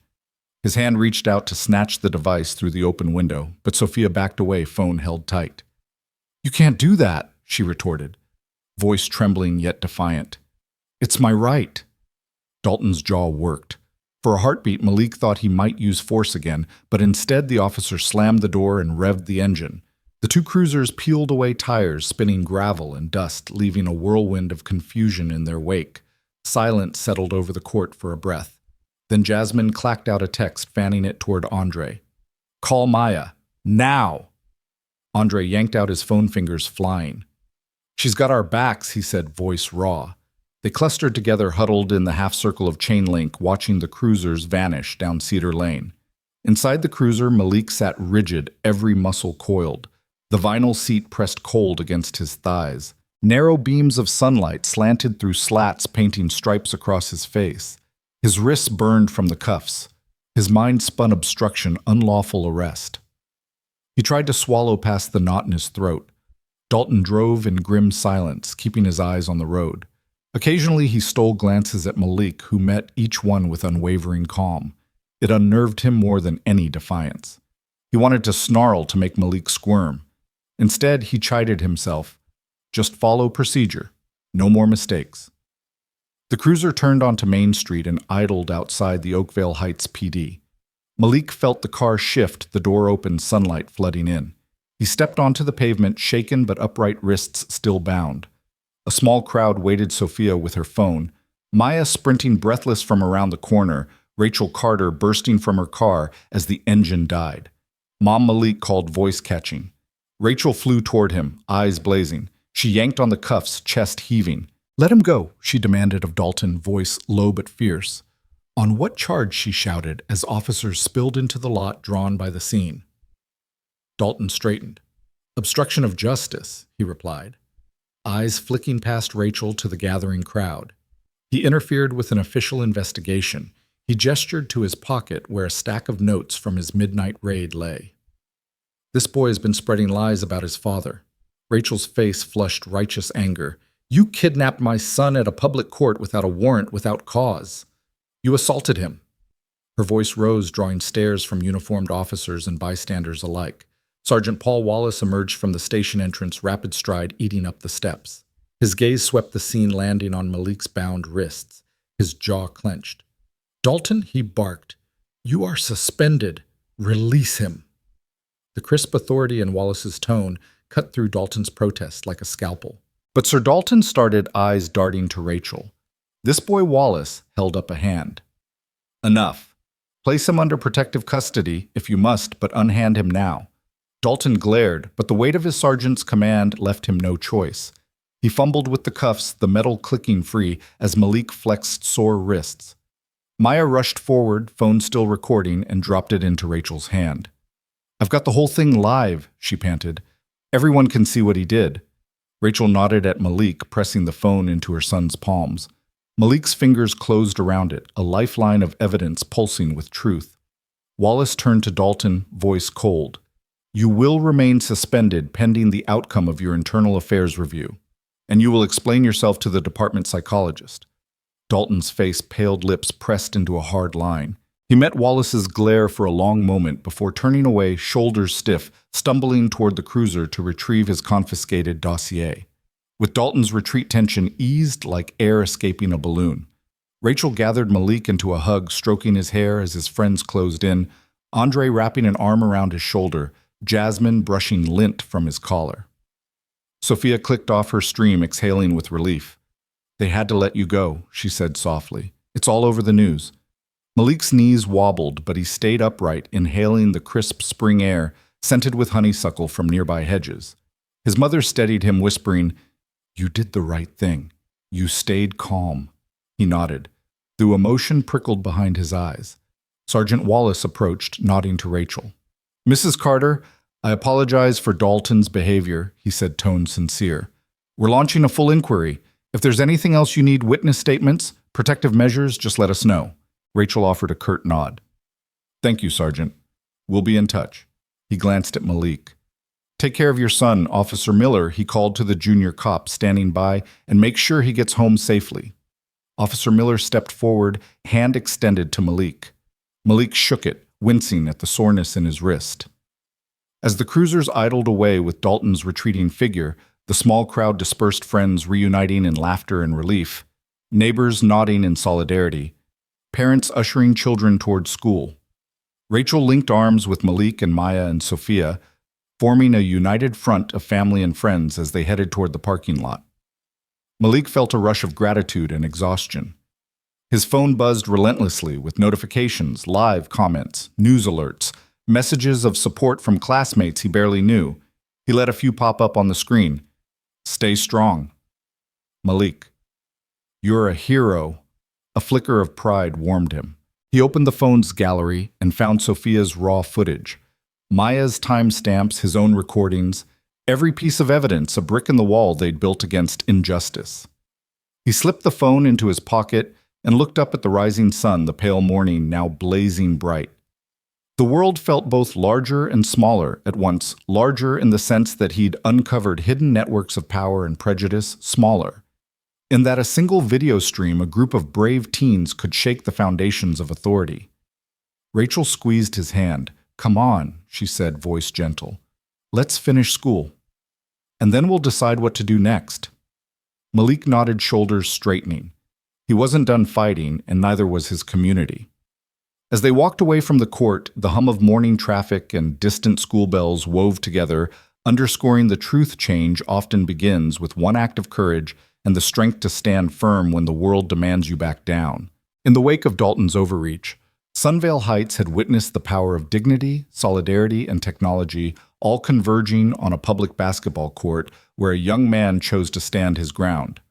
His hand reached out to snatch the device through the open window, but Sophia backed away, phone held tight. "You can't do that," she retorted, voice trembling yet defiant. "It's my right." Dalton's jaw worked. For a heartbeat, Malik thought he might use force again, but instead the officer slammed the door and revved the engine. The two cruisers peeled away tires, spinning gravel and dust, leaving a whirlwind of confusion in their wake. Silence settled over the court for a breath. Then Jasmine clacked out a text, fanning it toward Andre. "Call Maya. Now!" Andre yanked out his phone, fingers flying. "She's got our backs," he said, voice raw. They clustered together, huddled in the half-circle of chain link, watching the cruisers vanish down Cedar Lane. Inside the cruiser, Malik sat rigid, every muscle coiled. The vinyl seat pressed cold against his thighs. Narrow beams of sunlight slanted through slats, painting stripes across his face. His wrists burned from the cuffs. His mind spun obstruction, unlawful arrest. He tried to swallow past the knot in his throat. Dalton drove in grim silence, keeping his eyes on the road. Occasionally he stole glances at Malik, who met each one with unwavering calm. It unnerved him more than any defiance. He wanted to snarl to make Malik squirm. Instead, he chided himself. Just follow procedure. No more mistakes. The cruiser turned onto Main Street and idled outside the Oakville Heights PD. Malik felt the car shift, the door open, sunlight flooding in. He stepped onto the pavement, shaken but upright, wrists still bound. A small crowd waited Sophia with her phone. Maya sprinting breathless from around the corner, Rachel Carter bursting from her car as the engine died. Mom Malik called, voice catching. Rachel flew toward him, eyes blazing. She yanked on the cuffs, chest heaving. "Let him go," she demanded of Dalton, voice low but fierce. "On what charge?" she shouted as officers spilled into the lot drawn by the scene. Dalton straightened. "Obstruction of justice," he replied, eyes flicking past Rachel to the gathering crowd. He interfered with an official investigation. He gestured to his pocket where a stack of notes from his midnight raid lay. "This boy has been spreading lies about his father." Rachel's face flushed righteous anger. "You kidnapped my son at a public court without a warrant, without cause. You assaulted him." Her voice rose, drawing stares from uniformed officers and bystanders alike. Sergeant Paul Wallace emerged from the station entrance, rapid stride, eating up the steps. His gaze swept the scene, landing on Malik's bound wrists. His jaw clenched. "Dalton," he barked, "you are suspended. Release him." The crisp authority in Wallace's tone cut through Dalton's protest like a scalpel. But Sir Dalton started, eyes darting to Rachel. This boy Wallace held up a hand. "Enough. Place him under protective custody, if you must, but unhand him now." Dalton glared, but the weight of his sergeant's command left him no choice. He fumbled with the cuffs, the metal clicking free, as Malik flexed sore wrists. Maya rushed forward, phone still recording, and dropped it into Rachel's hand. "I've got the whole thing live," she panted. "Everyone can see what he did." Rachel nodded at Malik, pressing the phone into her son's palms. Malik's fingers closed around it, a lifeline of evidence pulsing with truth. Wallace turned to Dalton, voice cold. "You will remain suspended pending the outcome of your internal affairs review, and you will explain yourself to the department psychologist." Dalton's face, paled lips pressed into a hard line. He met Wallace's glare for a long moment before turning away, shoulders stiff, stumbling toward the cruiser to retrieve his confiscated dossier. With Dalton's retreat, tension eased like air escaping a balloon. Rachel gathered Malik into a hug, stroking his hair as his friends closed in, Andre wrapping an arm around his shoulder, Jasmine brushing lint from his collar. Sophia clicked off her stream, exhaling with relief. "They had to let you go," she said softly. "It's all over the news." Malik's knees wobbled, but he stayed upright, inhaling the crisp spring air, scented with honeysuckle from nearby hedges. His mother steadied him, whispering, "You did the right thing. You stayed calm." He nodded. Though emotion prickled behind his eyes. Sergeant Wallace approached, nodding to Rachel. "Mrs. Carter, I apologize for Dalton's behavior," he said, tone sincere. "We're launching a full inquiry. If there's anything else you need, witness statements, protective measures, just let us know." Rachel offered a curt nod. "Thank you, Sergeant. We'll be in touch." He glanced at Malik. "Take care of your son, Officer Miller," he called to the junior cop standing by, "and make sure he gets home safely." Officer Miller stepped forward, hand extended to Malik. Malik shook it, wincing at the soreness in his wrist. As the cruisers idled away with Dalton's retreating figure, the small crowd dispersed, friends reuniting in laughter and relief, neighbors nodding in solidarity, parents ushering children toward school. Rachel linked arms with Malik and Maya and Sophia. forming a united front of family and friends as they headed toward the parking lot. Malik felt a rush of gratitude and exhaustion. His phone buzzed relentlessly with notifications, live comments, news alerts, messages of support from classmates he barely knew. He let a few pop up on the screen. Stay strong. Malik. You're a hero. A flicker of pride warmed him. He opened the phone's gallery and found Sophia's raw footage. Maya's timestamps, his own recordings, every piece of evidence, a brick in the wall they'd built against injustice. He slipped the phone into his pocket and looked up at the rising sun, the pale morning now blazing bright. The world felt both larger and smaller at once, larger in the sense that he'd uncovered hidden networks of power and prejudice, smaller in that a single video stream, a group of brave teens could shake the foundations of authority. Rachel squeezed his hand. Come on, she said, voice gentle. Let's finish school. And then we'll decide what to do next. Malik nodded, shoulders straightening. He wasn't done fighting, and neither was his community. As they walked away from the court, the hum of morning traffic and distant school bells wove together, underscoring the truth change often begins with one act of courage and the strength to stand firm when the world demands you back down. In the wake of Dalton's overreach, Sunvale Heights had witnessed the power of dignity, solidarity, and technology all converging on a public basketball court where a young man chose to stand his ground.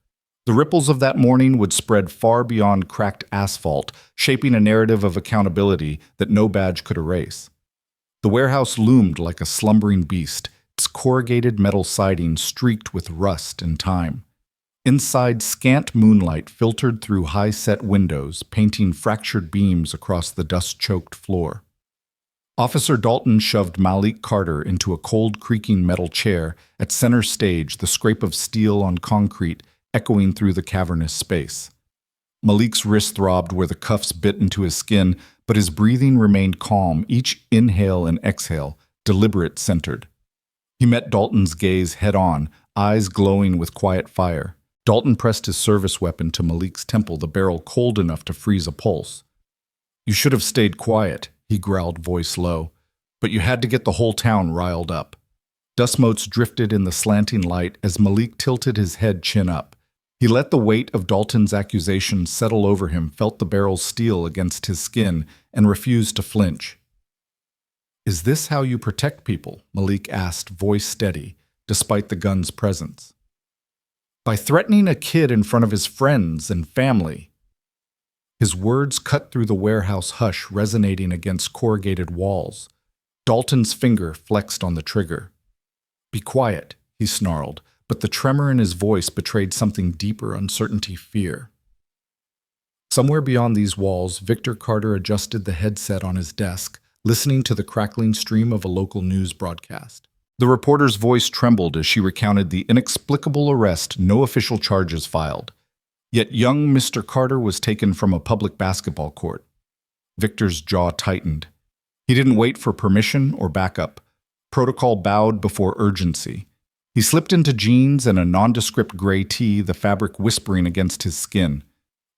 The ripples of that morning would spread far beyond cracked asphalt, shaping a narrative of accountability that no badge could erase. The warehouse loomed like a slumbering beast, its corrugated metal siding streaked with rust and time. Inside, scant moonlight filtered through high-set windows, painting fractured beams across the dust-choked floor. Officer Dalton shoved Malik Carter into a cold, creaking metal chair. At center stage, the scrape of steel on concrete echoing through the cavernous space. Malik's wrist throbbed where the cuffs bit into his skin, but his breathing remained calm, each inhale and exhale, deliberate, centered. He met Dalton's gaze head-on, eyes glowing with quiet fire. Dalton pressed his service weapon to Malik's temple, the barrel cold enough to freeze a pulse. You should have stayed quiet, he growled, voice low, but you had to get the whole town riled up. Dust motes drifted in the slanting light as Malik tilted his head chin up. He let the weight of Dalton's accusations settle over him, felt the barrel steel against his skin, and refused to flinch. Is this how you protect people? Malik asked, voice steady, despite the gun's presence. By threatening a kid in front of his friends and family. His words cut through the warehouse hush, resonating against corrugated walls. Dalton's finger flexed on the trigger. Be quiet, he snarled, but the tremor in his voice betrayed something deeper, uncertainty, fear. Somewhere beyond these walls, Victor Carter adjusted the headset on his desk, listening to the crackling stream of a local news broadcast. The reporter's voice trembled as she recounted the inexplicable arrest, no official charges filed. Yet young Mr. Carter was taken from a public basketball court. Victor's jaw tightened. He didn't wait for permission or backup. Protocol bowed before urgency. He slipped into jeans and a nondescript gray tee, the fabric whispering against his skin.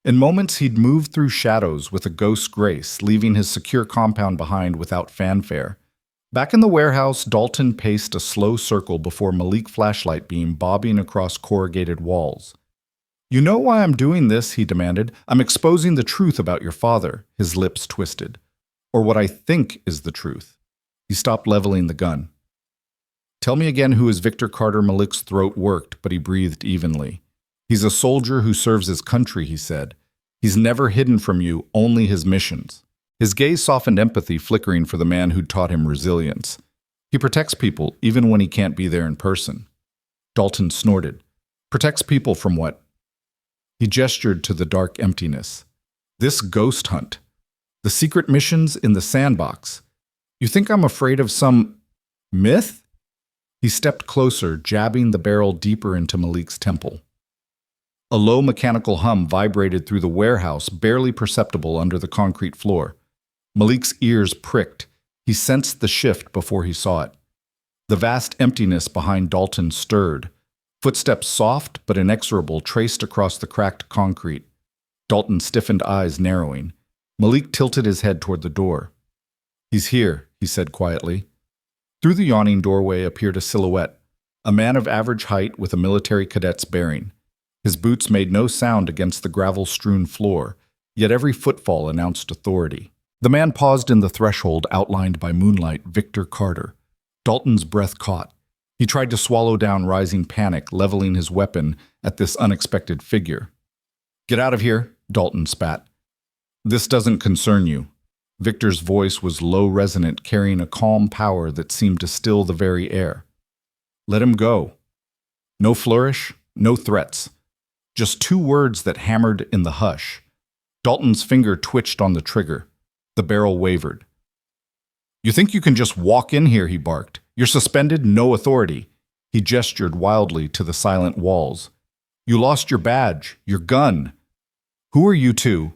In moments, he'd moved through shadows with a ghost's grace, leaving his secure compound behind without fanfare. Back in the warehouse, Dalton paced a slow circle before Malik's flashlight beam bobbing across corrugated walls. You know why I'm doing this, he demanded. I'm exposing the truth about your father, his lips twisted. Or what I think is the truth. He stopped leveling the gun. Tell me again who is Victor Carter. Malik's throat worked, but he breathed evenly. He's a soldier who serves his country, he said. He's never hidden from you, only his missions. His gaze softened, empathy flickering for the man who'd taught him resilience. He protects people, even when he can't be there in person. Dalton snorted. Protects people from what? He gestured to the dark emptiness. This ghost hunt. The secret missions in the sandbox. You think I'm afraid of some myth? He stepped closer, jabbing the barrel deeper into Malik's temple. A low mechanical hum vibrated through the warehouse, barely perceptible under the concrete floor. Malik's ears pricked. He sensed the shift before he saw it. The vast emptiness behind Dalton stirred. Footsteps soft but inexorable traced across the cracked concrete. Dalton's stiffened eyes narrowing. Malik tilted his head toward the door. He's here, he said quietly. Through the yawning doorway appeared a silhouette, a man of average height with a military cadet's bearing. His boots made no sound against the gravel-strewn floor, yet every footfall announced authority. The man paused in the threshold outlined by moonlight. Victor Carter. Dalton's breath caught. He tried to swallow down rising panic, leveling his weapon at this unexpected figure. "Get out of here," Dalton spat. "This doesn't concern you." Victor's voice was low resonant, carrying a calm power that seemed to still the very air. "Let him go." No flourish, no threats. Just two words that hammered in the hush. Dalton's finger twitched on the trigger. The barrel wavered. "You think you can just walk in here?" he barked. "You're suspended, no authority." He gestured wildly to the silent walls. "You lost your badge, your gun. Who are you two?"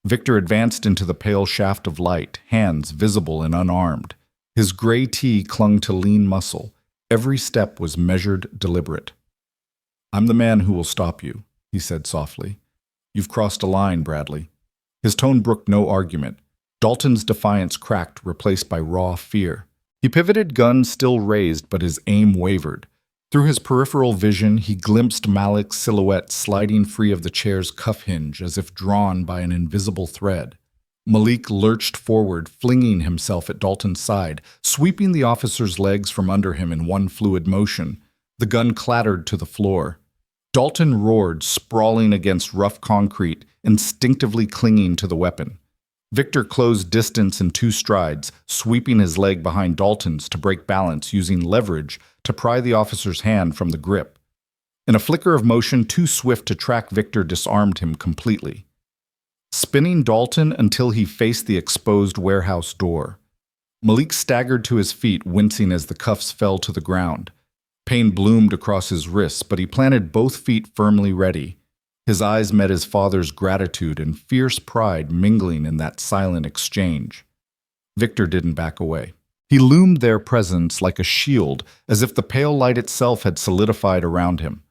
Victor advanced into the pale shaft of light, hands visible and unarmed. His gray tee clung to lean muscle. Every step was measured, deliberate. "I'm the man who will stop you," he said softly. "You've crossed a line, Bradley." His tone brooked no argument. Dalton's defiance cracked, replaced by raw fear. He pivoted, gun still raised, but his aim wavered. Through his peripheral vision, he glimpsed Malik's silhouette sliding free of the chair's cuff hinge as if drawn by an invisible thread. Malik lurched forward, flinging himself at Dalton's side, sweeping the officer's legs from under him in one fluid motion. The gun clattered to the floor. Dalton roared, sprawling against rough concrete, instinctively clinging to the weapon. Victor closed distance in 2 strides, sweeping his leg behind Dalton's to break balance, using leverage to pry the officer's hand from the grip. In a flicker of motion too swift to track, Victor disarmed him completely, spinning Dalton until he faced the exposed warehouse door. Malik staggered to his feet, wincing as the cuffs fell to the ground. Pain bloomed across his wrists, but he planted both feet firmly ready. His eyes met his father's gratitude and fierce pride mingling in that silent exchange. Victor didn't back away. He loomed there, presence like a shield, as if the pale light itself had solidified around him.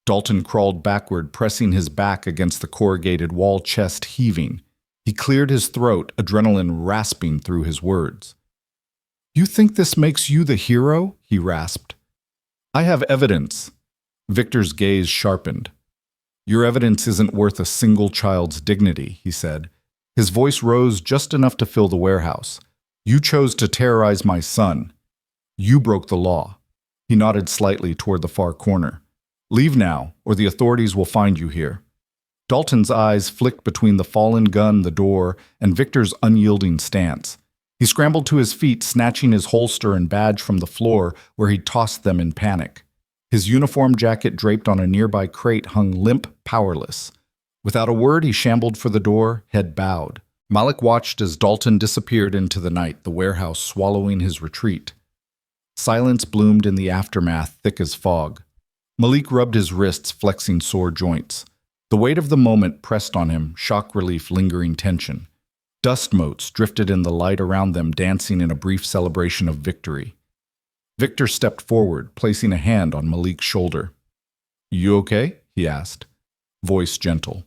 Dalton crawled backward, pressing his back against the corrugated wall, chest heaving. He cleared his throat, adrenaline rasping through his words. "You think this makes you the hero?" he rasped. "I have evidence." Victor's gaze sharpened. "Your evidence isn't worth a single child's dignity," he said. His voice rose just enough to fill the warehouse. "You chose to terrorize my son. You broke the law." He nodded slightly toward the far corner. "Leave now, or the authorities will find you here." Dalton's eyes flicked between the fallen gun, the door, and Victor's unyielding stance. He scrambled to his feet, snatching his holster and badge from the floor where he'd tossed them in panic. His uniform jacket draped on a nearby crate hung limp, powerless. Without a word, he shambled for the door, head bowed. Malik watched as Dalton disappeared into the night, the warehouse swallowing his retreat. Silence bloomed in the aftermath, thick as fog. Malik rubbed his wrists, flexing sore joints. The weight of the moment pressed on him, shock relief, lingering tension. Dust motes drifted in the light around them, dancing in a brief celebration of victory. Victor stepped forward, placing a hand on Malik's shoulder. "You okay?" he asked, voice gentle.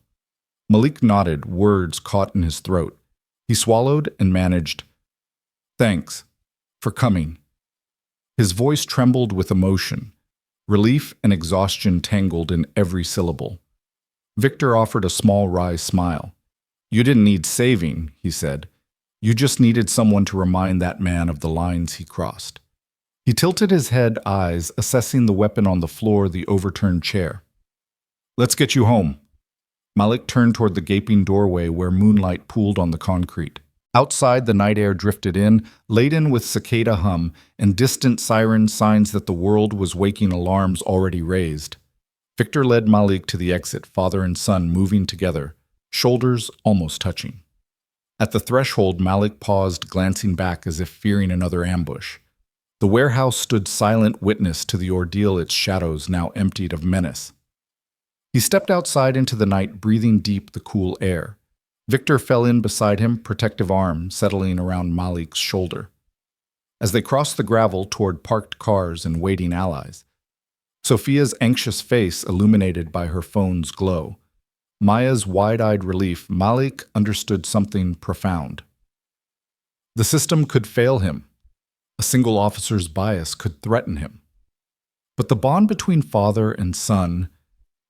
Malik nodded, words caught in his throat. He swallowed and managed, "Thanks for coming." His voice trembled with emotion. Relief and exhaustion tangled in every syllable. Victor offered a small, wry smile. "You didn't need saving," he said. "You just needed someone to remind that man of the lines he crossed." He tilted his head, eyes assessing the weapon on the floor, the overturned chair. "Let's get you home." Malik turned toward the gaping doorway where moonlight pooled on the concrete. Outside, the night air drifted in, laden with cicada hum and distant sirens, signs that the world was waking, alarms already raised. Victor led Malik to the exit, father and son moving together, shoulders almost touching. At the threshold, Malik paused, glancing back as if fearing another ambush. The warehouse stood silent witness to the ordeal, its shadows now emptied of menace. He stepped outside into the night, breathing deep the cool air. Victor fell in beside him, protective arm settling around Malik's shoulder. As they crossed the gravel toward parked cars and waiting allies, Sophia's anxious face illuminated by her phone's glow, Maya's wide-eyed relief, Malik understood something profound. The system could fail him. A single officer's bias could threaten him. But the bond between father and son,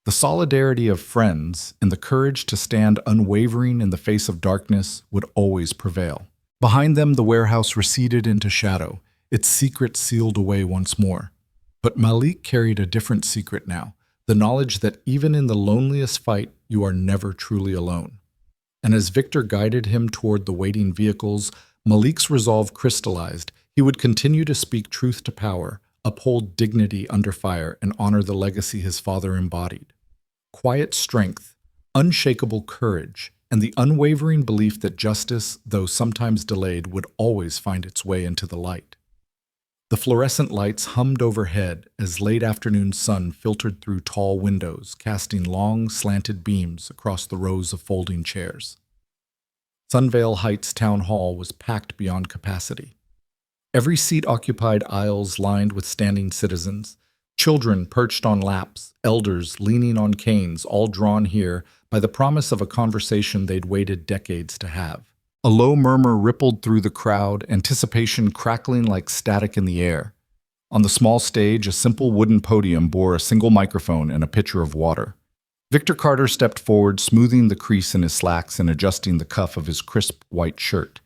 the solidarity of friends, and the courage to stand unwavering in the face of darkness would always prevail. Behind them, the warehouse receded into shadow, its secret sealed away once more. But Malik carried a different secret now, the knowledge that even in the loneliest fight, you are never truly alone. And as Victor guided him toward the waiting vehicles, Malik's resolve crystallized. He would continue to speak truth to power, uphold dignity under fire, and honor the legacy his father embodied. Quiet strength, unshakable courage, and the unwavering belief that justice, though sometimes delayed, would always find its way into the light. The fluorescent lights hummed overhead as late afternoon sun filtered through tall windows, casting long, slanted beams across the rows of folding chairs. Sunvale Heights Town Hall was packed beyond capacity. Every seat occupied aisles lined with standing citizens, children perched on laps, elders leaning on canes, all drawn here by the promise of a conversation they'd waited decades to have. A low murmur rippled through the crowd, anticipation crackling like static in the air. On the small stage, a simple wooden podium bore a single microphone and a pitcher of water. Victor Carter stepped forward, smoothing the crease in his slacks and adjusting the cuff of his crisp white shirt.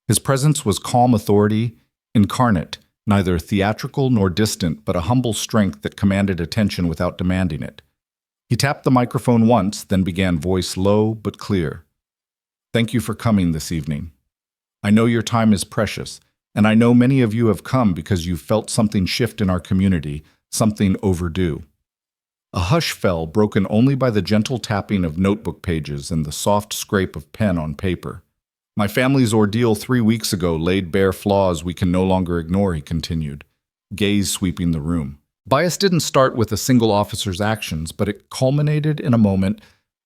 His presence was calm authority, incarnate, neither theatrical nor distant, but a humble strength that commanded attention without demanding it. He tapped the microphone once, then began, voice low but clear. Thank you for coming this evening. I know your time is precious, and I know many of you have come because you felt something shift in our community, something overdue. A hush fell, broken only by the gentle tapping of notebook pages and the soft scrape of pen on paper. My family's ordeal 3 weeks ago laid bare flaws we can no longer ignore, he continued, gaze sweeping the room. Bias didn't start with a single officer's actions, but it culminated in a moment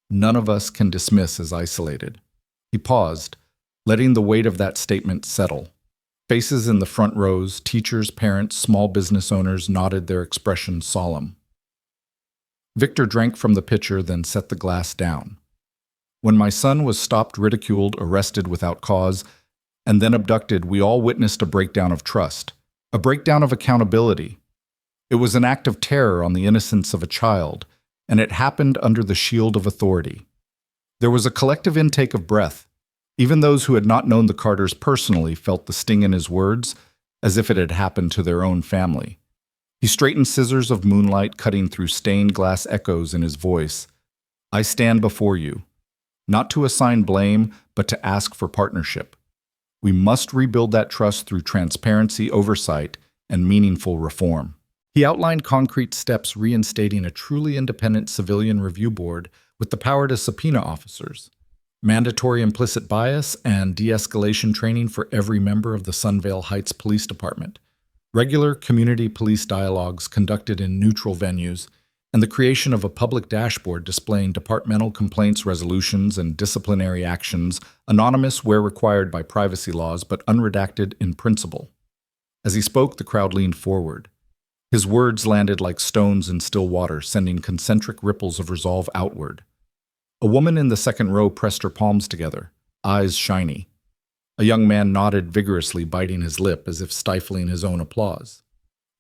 none of us can dismiss as isolated. He paused, letting the weight of that statement settle. Faces in the front rows, teachers, parents, small business owners nodded, their expressions solemn. Victor drank from the pitcher, then set the glass down. When my son was stopped, ridiculed, arrested without cause, and then abducted, we all witnessed a breakdown of trust, a breakdown of accountability. It was an act of terror on the innocence of a child, and it happened under the shield of authority. There was a collective intake of breath. Even those who had not known the Carters personally felt the sting in his words, as if it had happened to their own family. He straightened scissors of moonlight cutting through stained glass echoes in his voice. I stand before you, not to assign blame, but to ask for partnership. We must rebuild that trust through transparency, oversight, and meaningful reform. He outlined concrete steps reinstating a truly independent civilian review board with the power to subpoena officers, mandatory implicit bias and de-escalation training for every member of the Sunvale Heights Police Department, regular community police dialogues conducted in neutral venues, and the creation of a public dashboard displaying departmental complaints resolutions and disciplinary actions, anonymous where required by privacy laws but unredacted in principle. As he spoke, the crowd leaned forward. His words landed like stones in still water, sending concentric ripples of resolve outward. A woman in the second row pressed her palms together, eyes shiny. A young man nodded vigorously, biting his lip as if stifling his own applause.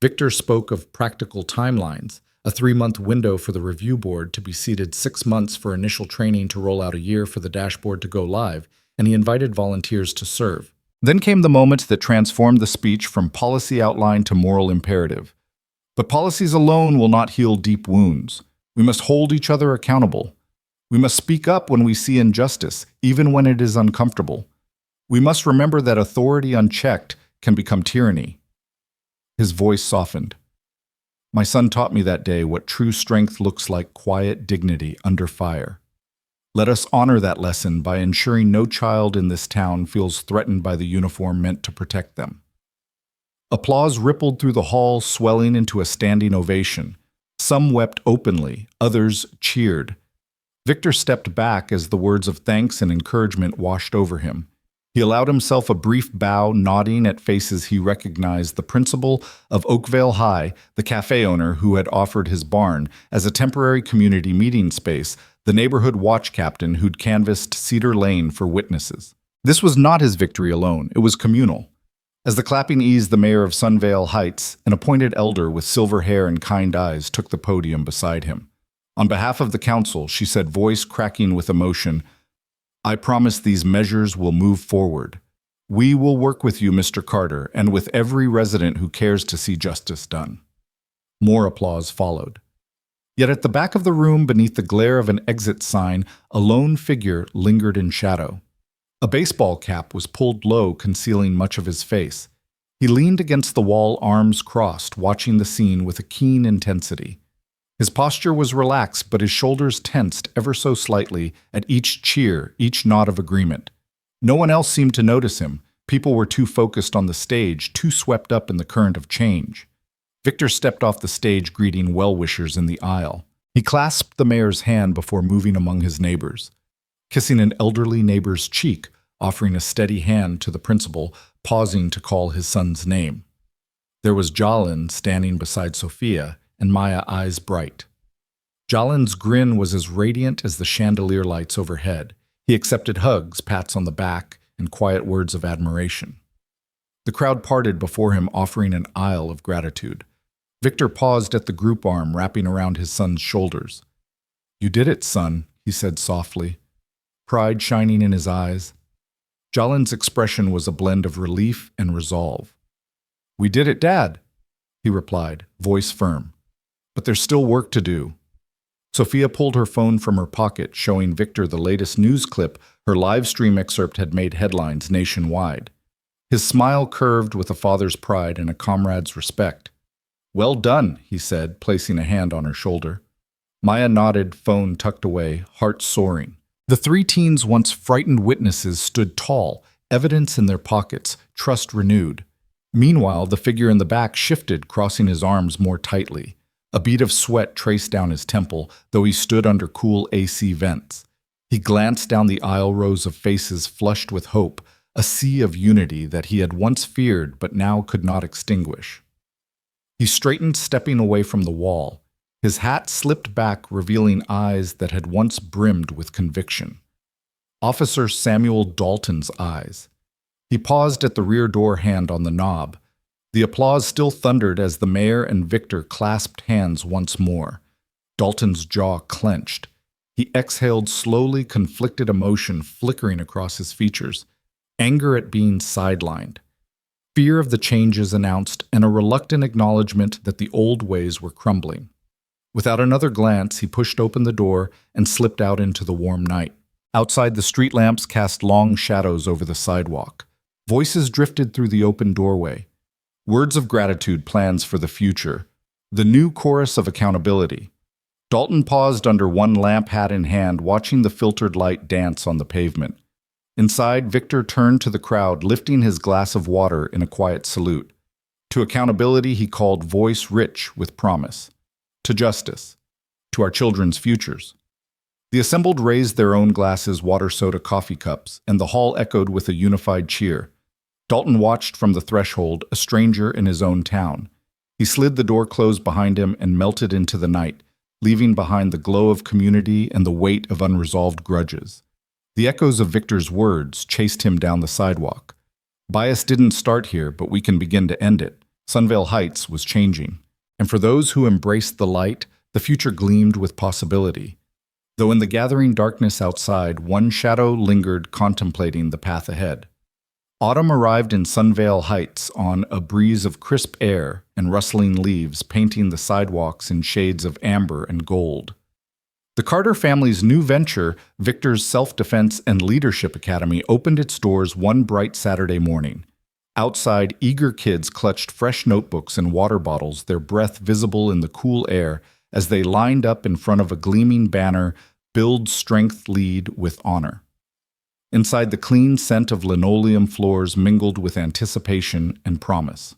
Victor spoke of practical timelines, a 3-month window for the review board to be seated, 6 months for initial training to roll out, a year for the dashboard to go live, and he invited volunteers to serve. Then came the moment that transformed the speech from policy outline to moral imperative. But policies alone will not heal deep wounds. We must hold each other accountable. We must speak up when we see injustice, even when it is uncomfortable. We must remember that authority unchecked can become tyranny. His voice softened. My son taught me that day what true strength looks like: quiet dignity under fire. Let us honor that lesson by ensuring no child in this town feels threatened by the uniform meant to protect them. Applause rippled through the hall, swelling into a standing ovation. Some wept openly, others cheered. Victor stepped back as the words of thanks and encouragement washed over him. He allowed himself a brief bow, nodding at faces he recognized, the principal of Oakvale High, the cafe owner who had offered his barn as a temporary community meeting space, the neighborhood watch captain who'd canvassed Cedar Lane for witnesses. This was not his victory alone, it was communal. As the clapping eased, the mayor of Sunvale Heights, an appointed elder with silver hair and kind eyes, took the podium beside him. On behalf of the council, she said, voice cracking with emotion, "I promise these measures will move forward. We will work with you, Mr. Carter, and with every resident who cares to see justice done." More applause followed. Yet at the back of the room, beneath the glare of an exit sign, a lone figure lingered in shadow. A baseball cap was pulled low, concealing much of his face. He leaned against the wall, arms crossed, watching the scene with a keen intensity. His posture was relaxed, but his shoulders tensed ever so slightly at each cheer, each nod of agreement. No one else seemed to notice him. People were too focused on the stage, too swept up in the current of change. Victor stepped off the stage, greeting well-wishers in the aisle. He clasped the mayor's hand before moving among his neighbors, kissing an elderly neighbor's cheek, offering a steady hand to the principal, pausing to call his son's name. There was Jalin standing beside Sophia, and Maya, eyes bright. Jalin's grin was as radiant as the chandelier lights overhead. He accepted hugs, pats on the back, and quiet words of admiration. The crowd parted before him, offering an aisle of gratitude. Victor paused at the group arm wrapping around his son's shoulders. "You did it, son," he said softly, pride shining in his eyes. Jalin's expression was a blend of relief and resolve. "We did it, Dad," he replied, voice firm. "But there's still work to do." Sophia pulled her phone from her pocket, showing Victor the latest news clip. Her live stream excerpt had made headlines nationwide. His smile curved with a father's pride and a comrade's respect. "Well done," he said, placing a hand on her shoulder. Maya nodded, phone tucked away, heart soaring. The three teens, once frightened witnesses, stood tall, evidence in their pockets, trust renewed. Meanwhile, the figure in the back shifted, crossing his arms more tightly. A bead of sweat traced down his temple, though he stood under cool AC vents. He glanced down the aisle, rows of faces flushed with hope, a sea of unity that he had once feared but now could not extinguish. He straightened, stepping away from the wall. His hat slipped back, revealing eyes that had once brimmed with conviction. Officer Samuel Dalton's eyes. He paused at the rear door, hand on the knob. The applause still thundered as the mayor and Victor clasped hands once more. Dalton's jaw clenched. He exhaled slowly, conflicted emotion flickering across his features. Anger at being sidelined. Fear of the changes announced, and a reluctant acknowledgement that the old ways were crumbling. Without another glance, he pushed open the door and slipped out into the warm night. Outside, the street lamps cast long shadows over the sidewalk. Voices drifted through the open doorway. Words of gratitude, plans for the future. The new chorus of accountability. Dalton paused under one lamp, hat in hand, watching the filtered light dance on the pavement. Inside, Victor turned to the crowd, lifting his glass of water in a quiet salute. To accountability, he called, voice rich with promise. To justice. To our children's futures. The assembled raised their own glasses, water, soda, coffee cups, and the hall echoed with a unified cheer. Dalton watched from the threshold, a stranger in his own town. He slid the door closed behind him and melted into the night, leaving behind the glow of community and the weight of unresolved grudges. The echoes of Victor's words chased him down the sidewalk. Bias didn't start here, but we can begin to end it. Sunvale Heights was changing. And for those who embraced the light, the future gleamed with possibility. Though in the gathering darkness outside, one shadow lingered, contemplating the path ahead. Autumn arrived in Sunvale Heights on a breeze of crisp air and rustling leaves, painting the sidewalks in shades of amber and gold. The Carter family's new venture, Victor's Self-Defense and Leadership Academy, opened its doors one bright Saturday morning. Outside, eager kids clutched fresh notebooks and water bottles, their breath visible in the cool air as they lined up in front of a gleaming banner, "Build Strength, Lead with Honor." Inside, the clean scent of linoleum floors mingled with anticipation and promise.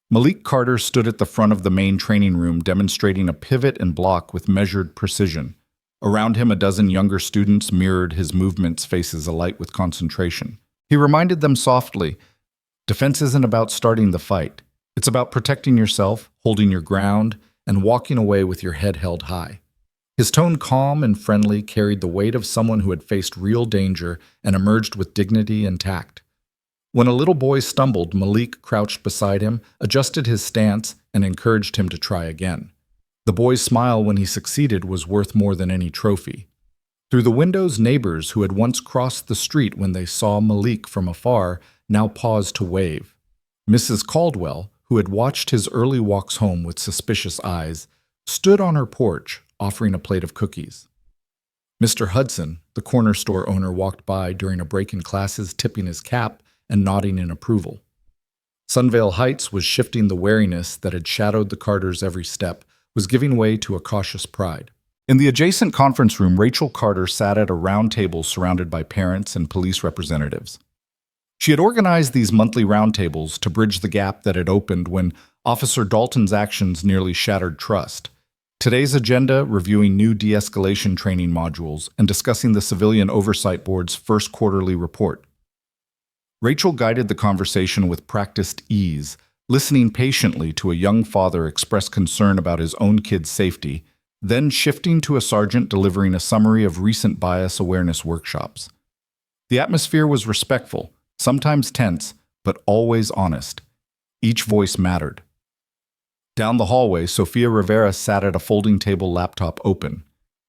Malik Carter stood at the front of the main training room, demonstrating a pivot and block with measured precision. Around him, a dozen younger students mirrored his movements, faces alight with concentration. He reminded them softly, defense isn't about starting the fight. It's about protecting yourself, holding your ground, and walking away with your head held high. His tone, calm and friendly, carried the weight of someone who had faced real danger and emerged with dignity and tact. When a little boy stumbled, Malik crouched beside him, adjusted his stance, and encouraged him to try again. The boy's smile when he succeeded was worth more than any trophy. Through the windows, neighbors who had once crossed the street when they saw Malik from afar now paused to wave. Mrs. Caldwell, who had watched his early walks home with suspicious eyes, stood on her porch, offering a plate of cookies. Mr. Hudson, the corner store owner, walked by during a break in classes, tipping his cap and nodding in approval. Sunvale Heights was shifting. The wariness that had shadowed the Carters' every step was giving way to a cautious pride. In the adjacent conference room, Rachel Carter sat at a round table surrounded by parents and police representatives. She had organized these monthly roundtables to bridge the gap that had opened when Officer Dalton's actions nearly shattered trust. Today's agenda, reviewing new de-escalation training modules and discussing the Civilian Oversight Board's first quarterly report. Rachel guided the conversation with practiced ease, listening patiently to a young father express concern about his own kid's safety, then shifting to a sergeant delivering a summary of recent bias awareness workshops. The atmosphere was respectful, sometimes tense, but always honest. Each voice mattered. Down the hallway, Sofia Rivera sat at a folding table, laptop open.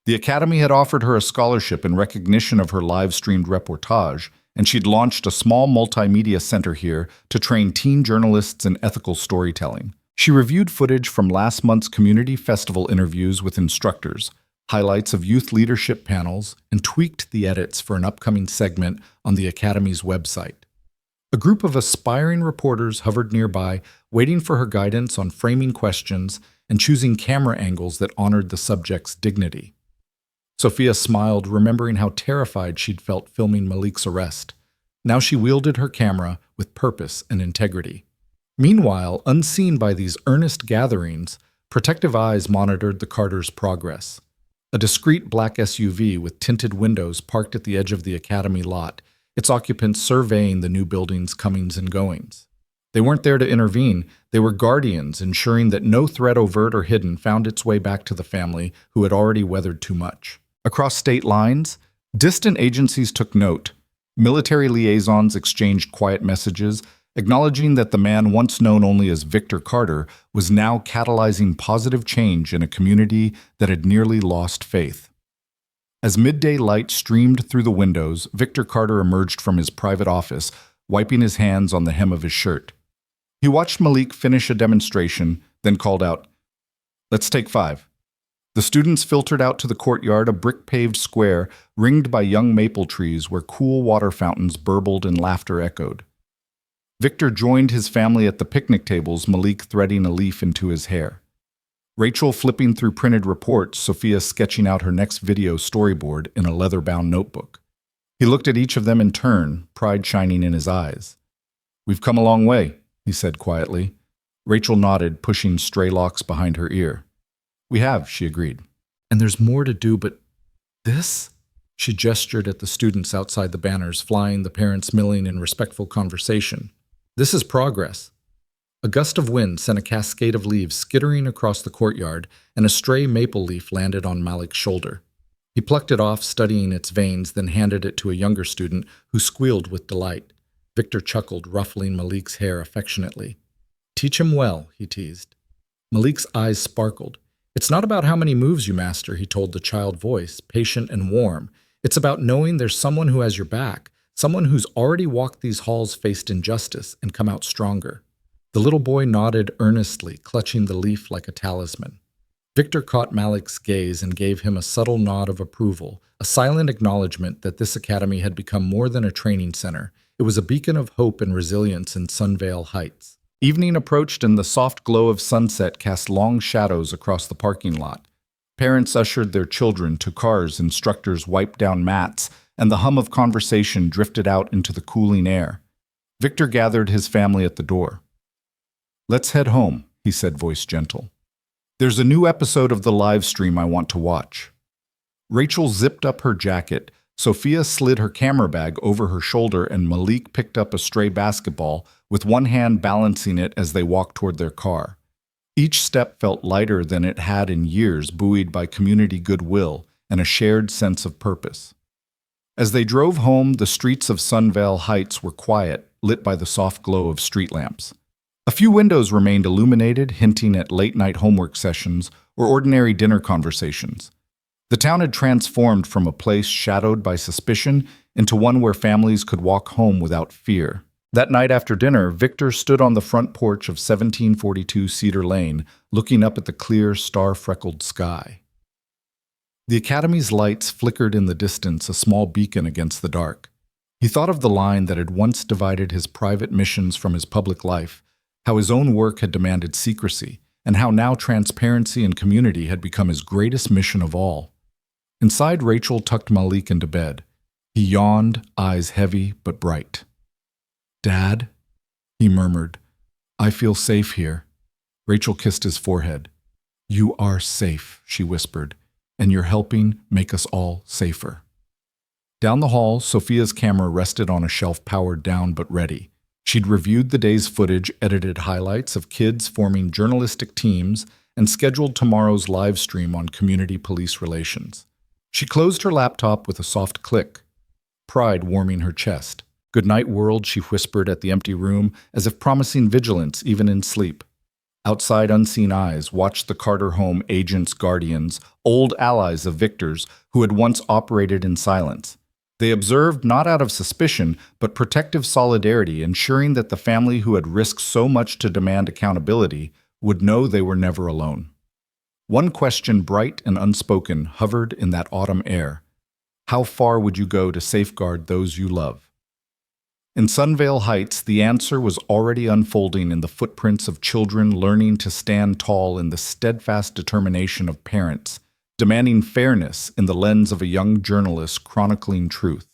The Academy had offered her a scholarship in recognition of her live-streamed reportage, and she'd launched a small multimedia center here to train teen journalists in ethical storytelling. She reviewed footage from last month's community festival interviews with instructors, highlights of youth leadership panels, and tweaked the edits for an upcoming segment on the Academy's website. A group of aspiring reporters hovered nearby, waiting for her guidance on framing questions and choosing camera angles that honored the subject's dignity. Sophia smiled, remembering how terrified she'd felt filming Malik's arrest. Now she wielded her camera with purpose and integrity. Meanwhile, unseen by these earnest gatherings, protective eyes monitored the Carters' progress. A discreet black SUV with tinted windows parked at the edge of the Academy lot, its occupants surveying the new building's comings and goings. They weren't there to intervene, they were guardians, ensuring that no threat, overt or hidden, found its way back to the family who had already weathered too much. Across state lines, distant agencies took note. Military liaisons exchanged quiet messages, acknowledging that the man once known only as Victor Carter was now catalyzing positive change in a community that had nearly lost faith. As midday light streamed through the windows, Victor Carter emerged from his private office, wiping his hands on the hem of his shirt. He watched Malik finish a demonstration, then called out, "Let's take 5." The students filtered out to the courtyard, a brick-paved square ringed by young maple trees where cool water fountains burbled and laughter echoed. Victor joined his family at the picnic tables, Malik threading a leaf into his hair. Rachel flipping through printed reports, Sophia sketching out her next video storyboard in a leather-bound notebook. He looked at each of them in turn, pride shining in his eyes. "We've come a long way," he said quietly. Rachel nodded, pushing stray locks behind her ear. "We have," she agreed. "And there's more to do, but this?" She gestured at the students outside the banners, flying, the parents milling in respectful conversation. "This is progress." A gust of wind sent a cascade of leaves skittering across the courtyard, and a stray maple leaf landed on Malik's shoulder. He plucked it off, studying its veins, then handed it to a younger student who squealed with delight. Victor chuckled, ruffling Malik's hair affectionately. "Teach him well," he teased. Malik's eyes sparkled. "It's not about how many moves you master," he told the child voice, patient and warm. "It's about knowing there's someone who has your back, someone who's already walked these halls, faced injustice, and come out stronger." The little boy nodded earnestly, clutching the leaf like a talisman. Victor caught Malik's gaze and gave him a subtle nod of approval, a silent acknowledgement that this academy had become more than a training center. It was a beacon of hope and resilience in Sunvale Heights. Evening approached, and the soft glow of sunset cast long shadows across the parking lot. Parents ushered their children to cars, instructors wiped down mats, and the hum of conversation drifted out into the cooling air. Victor gathered his family at the door. "Let's head home," he said, voice gentle. "There's a new episode of the live stream I want to watch." Rachel zipped up her jacket, Sophia slid her camera bag over her shoulder, and Malik picked up a stray basketball, with one hand balancing it as they walked toward their car. Each step felt lighter than it had in years, buoyed by community goodwill and a shared sense of purpose. As they drove home, the streets of Sunvale Heights were quiet, lit by the soft glow of street lamps. A few windows remained illuminated, hinting at late-night homework sessions or ordinary dinner conversations. The town had transformed from a place shadowed by suspicion into one where families could walk home without fear. That night after dinner, Victor stood on the front porch of 1742 Cedar Lane, looking up at the clear, star-freckled sky. The academy's lights flickered in the distance, a small beacon against the dark. He thought of the line that had once divided his private missions from his public life, how his own work had demanded secrecy, and how now transparency and community had become his greatest mission of all. Inside, Rachel tucked Malik into bed. He yawned, eyes heavy but bright. "Dad," he murmured, "I feel safe here." Rachel kissed his forehead. "You are safe," she whispered, "and you're helping make us all safer." Down the hall, Sophia's camera rested on a shelf powered down but ready. She'd reviewed the day's footage, edited highlights of kids forming journalistic teams, and scheduled tomorrow's live stream on community police relations. She closed her laptop with a soft click, pride warming her chest. "Good night, world," she whispered at the empty room, as if promising vigilance even in sleep. Outside, unseen eyes watched the Carter home agents, guardians, old allies of Victor's who had once operated in silence. They observed not out of suspicion, but protective solidarity, ensuring that the family who had risked so much to demand accountability would know they were never alone. One question, bright and unspoken, hovered in that autumn air. How far would you go to safeguard those you love? In Sunvale Heights, the answer was already unfolding in the footprints of children learning to stand tall in the steadfast determination of parents, demanding fairness in the lens of a young journalist chronicling truth.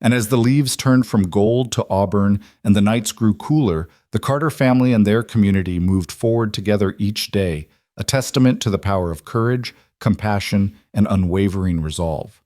And as the leaves turned from gold to auburn and the nights grew cooler, the Carter family and their community moved forward together each day, a testament to the power of courage, compassion, and unwavering resolve.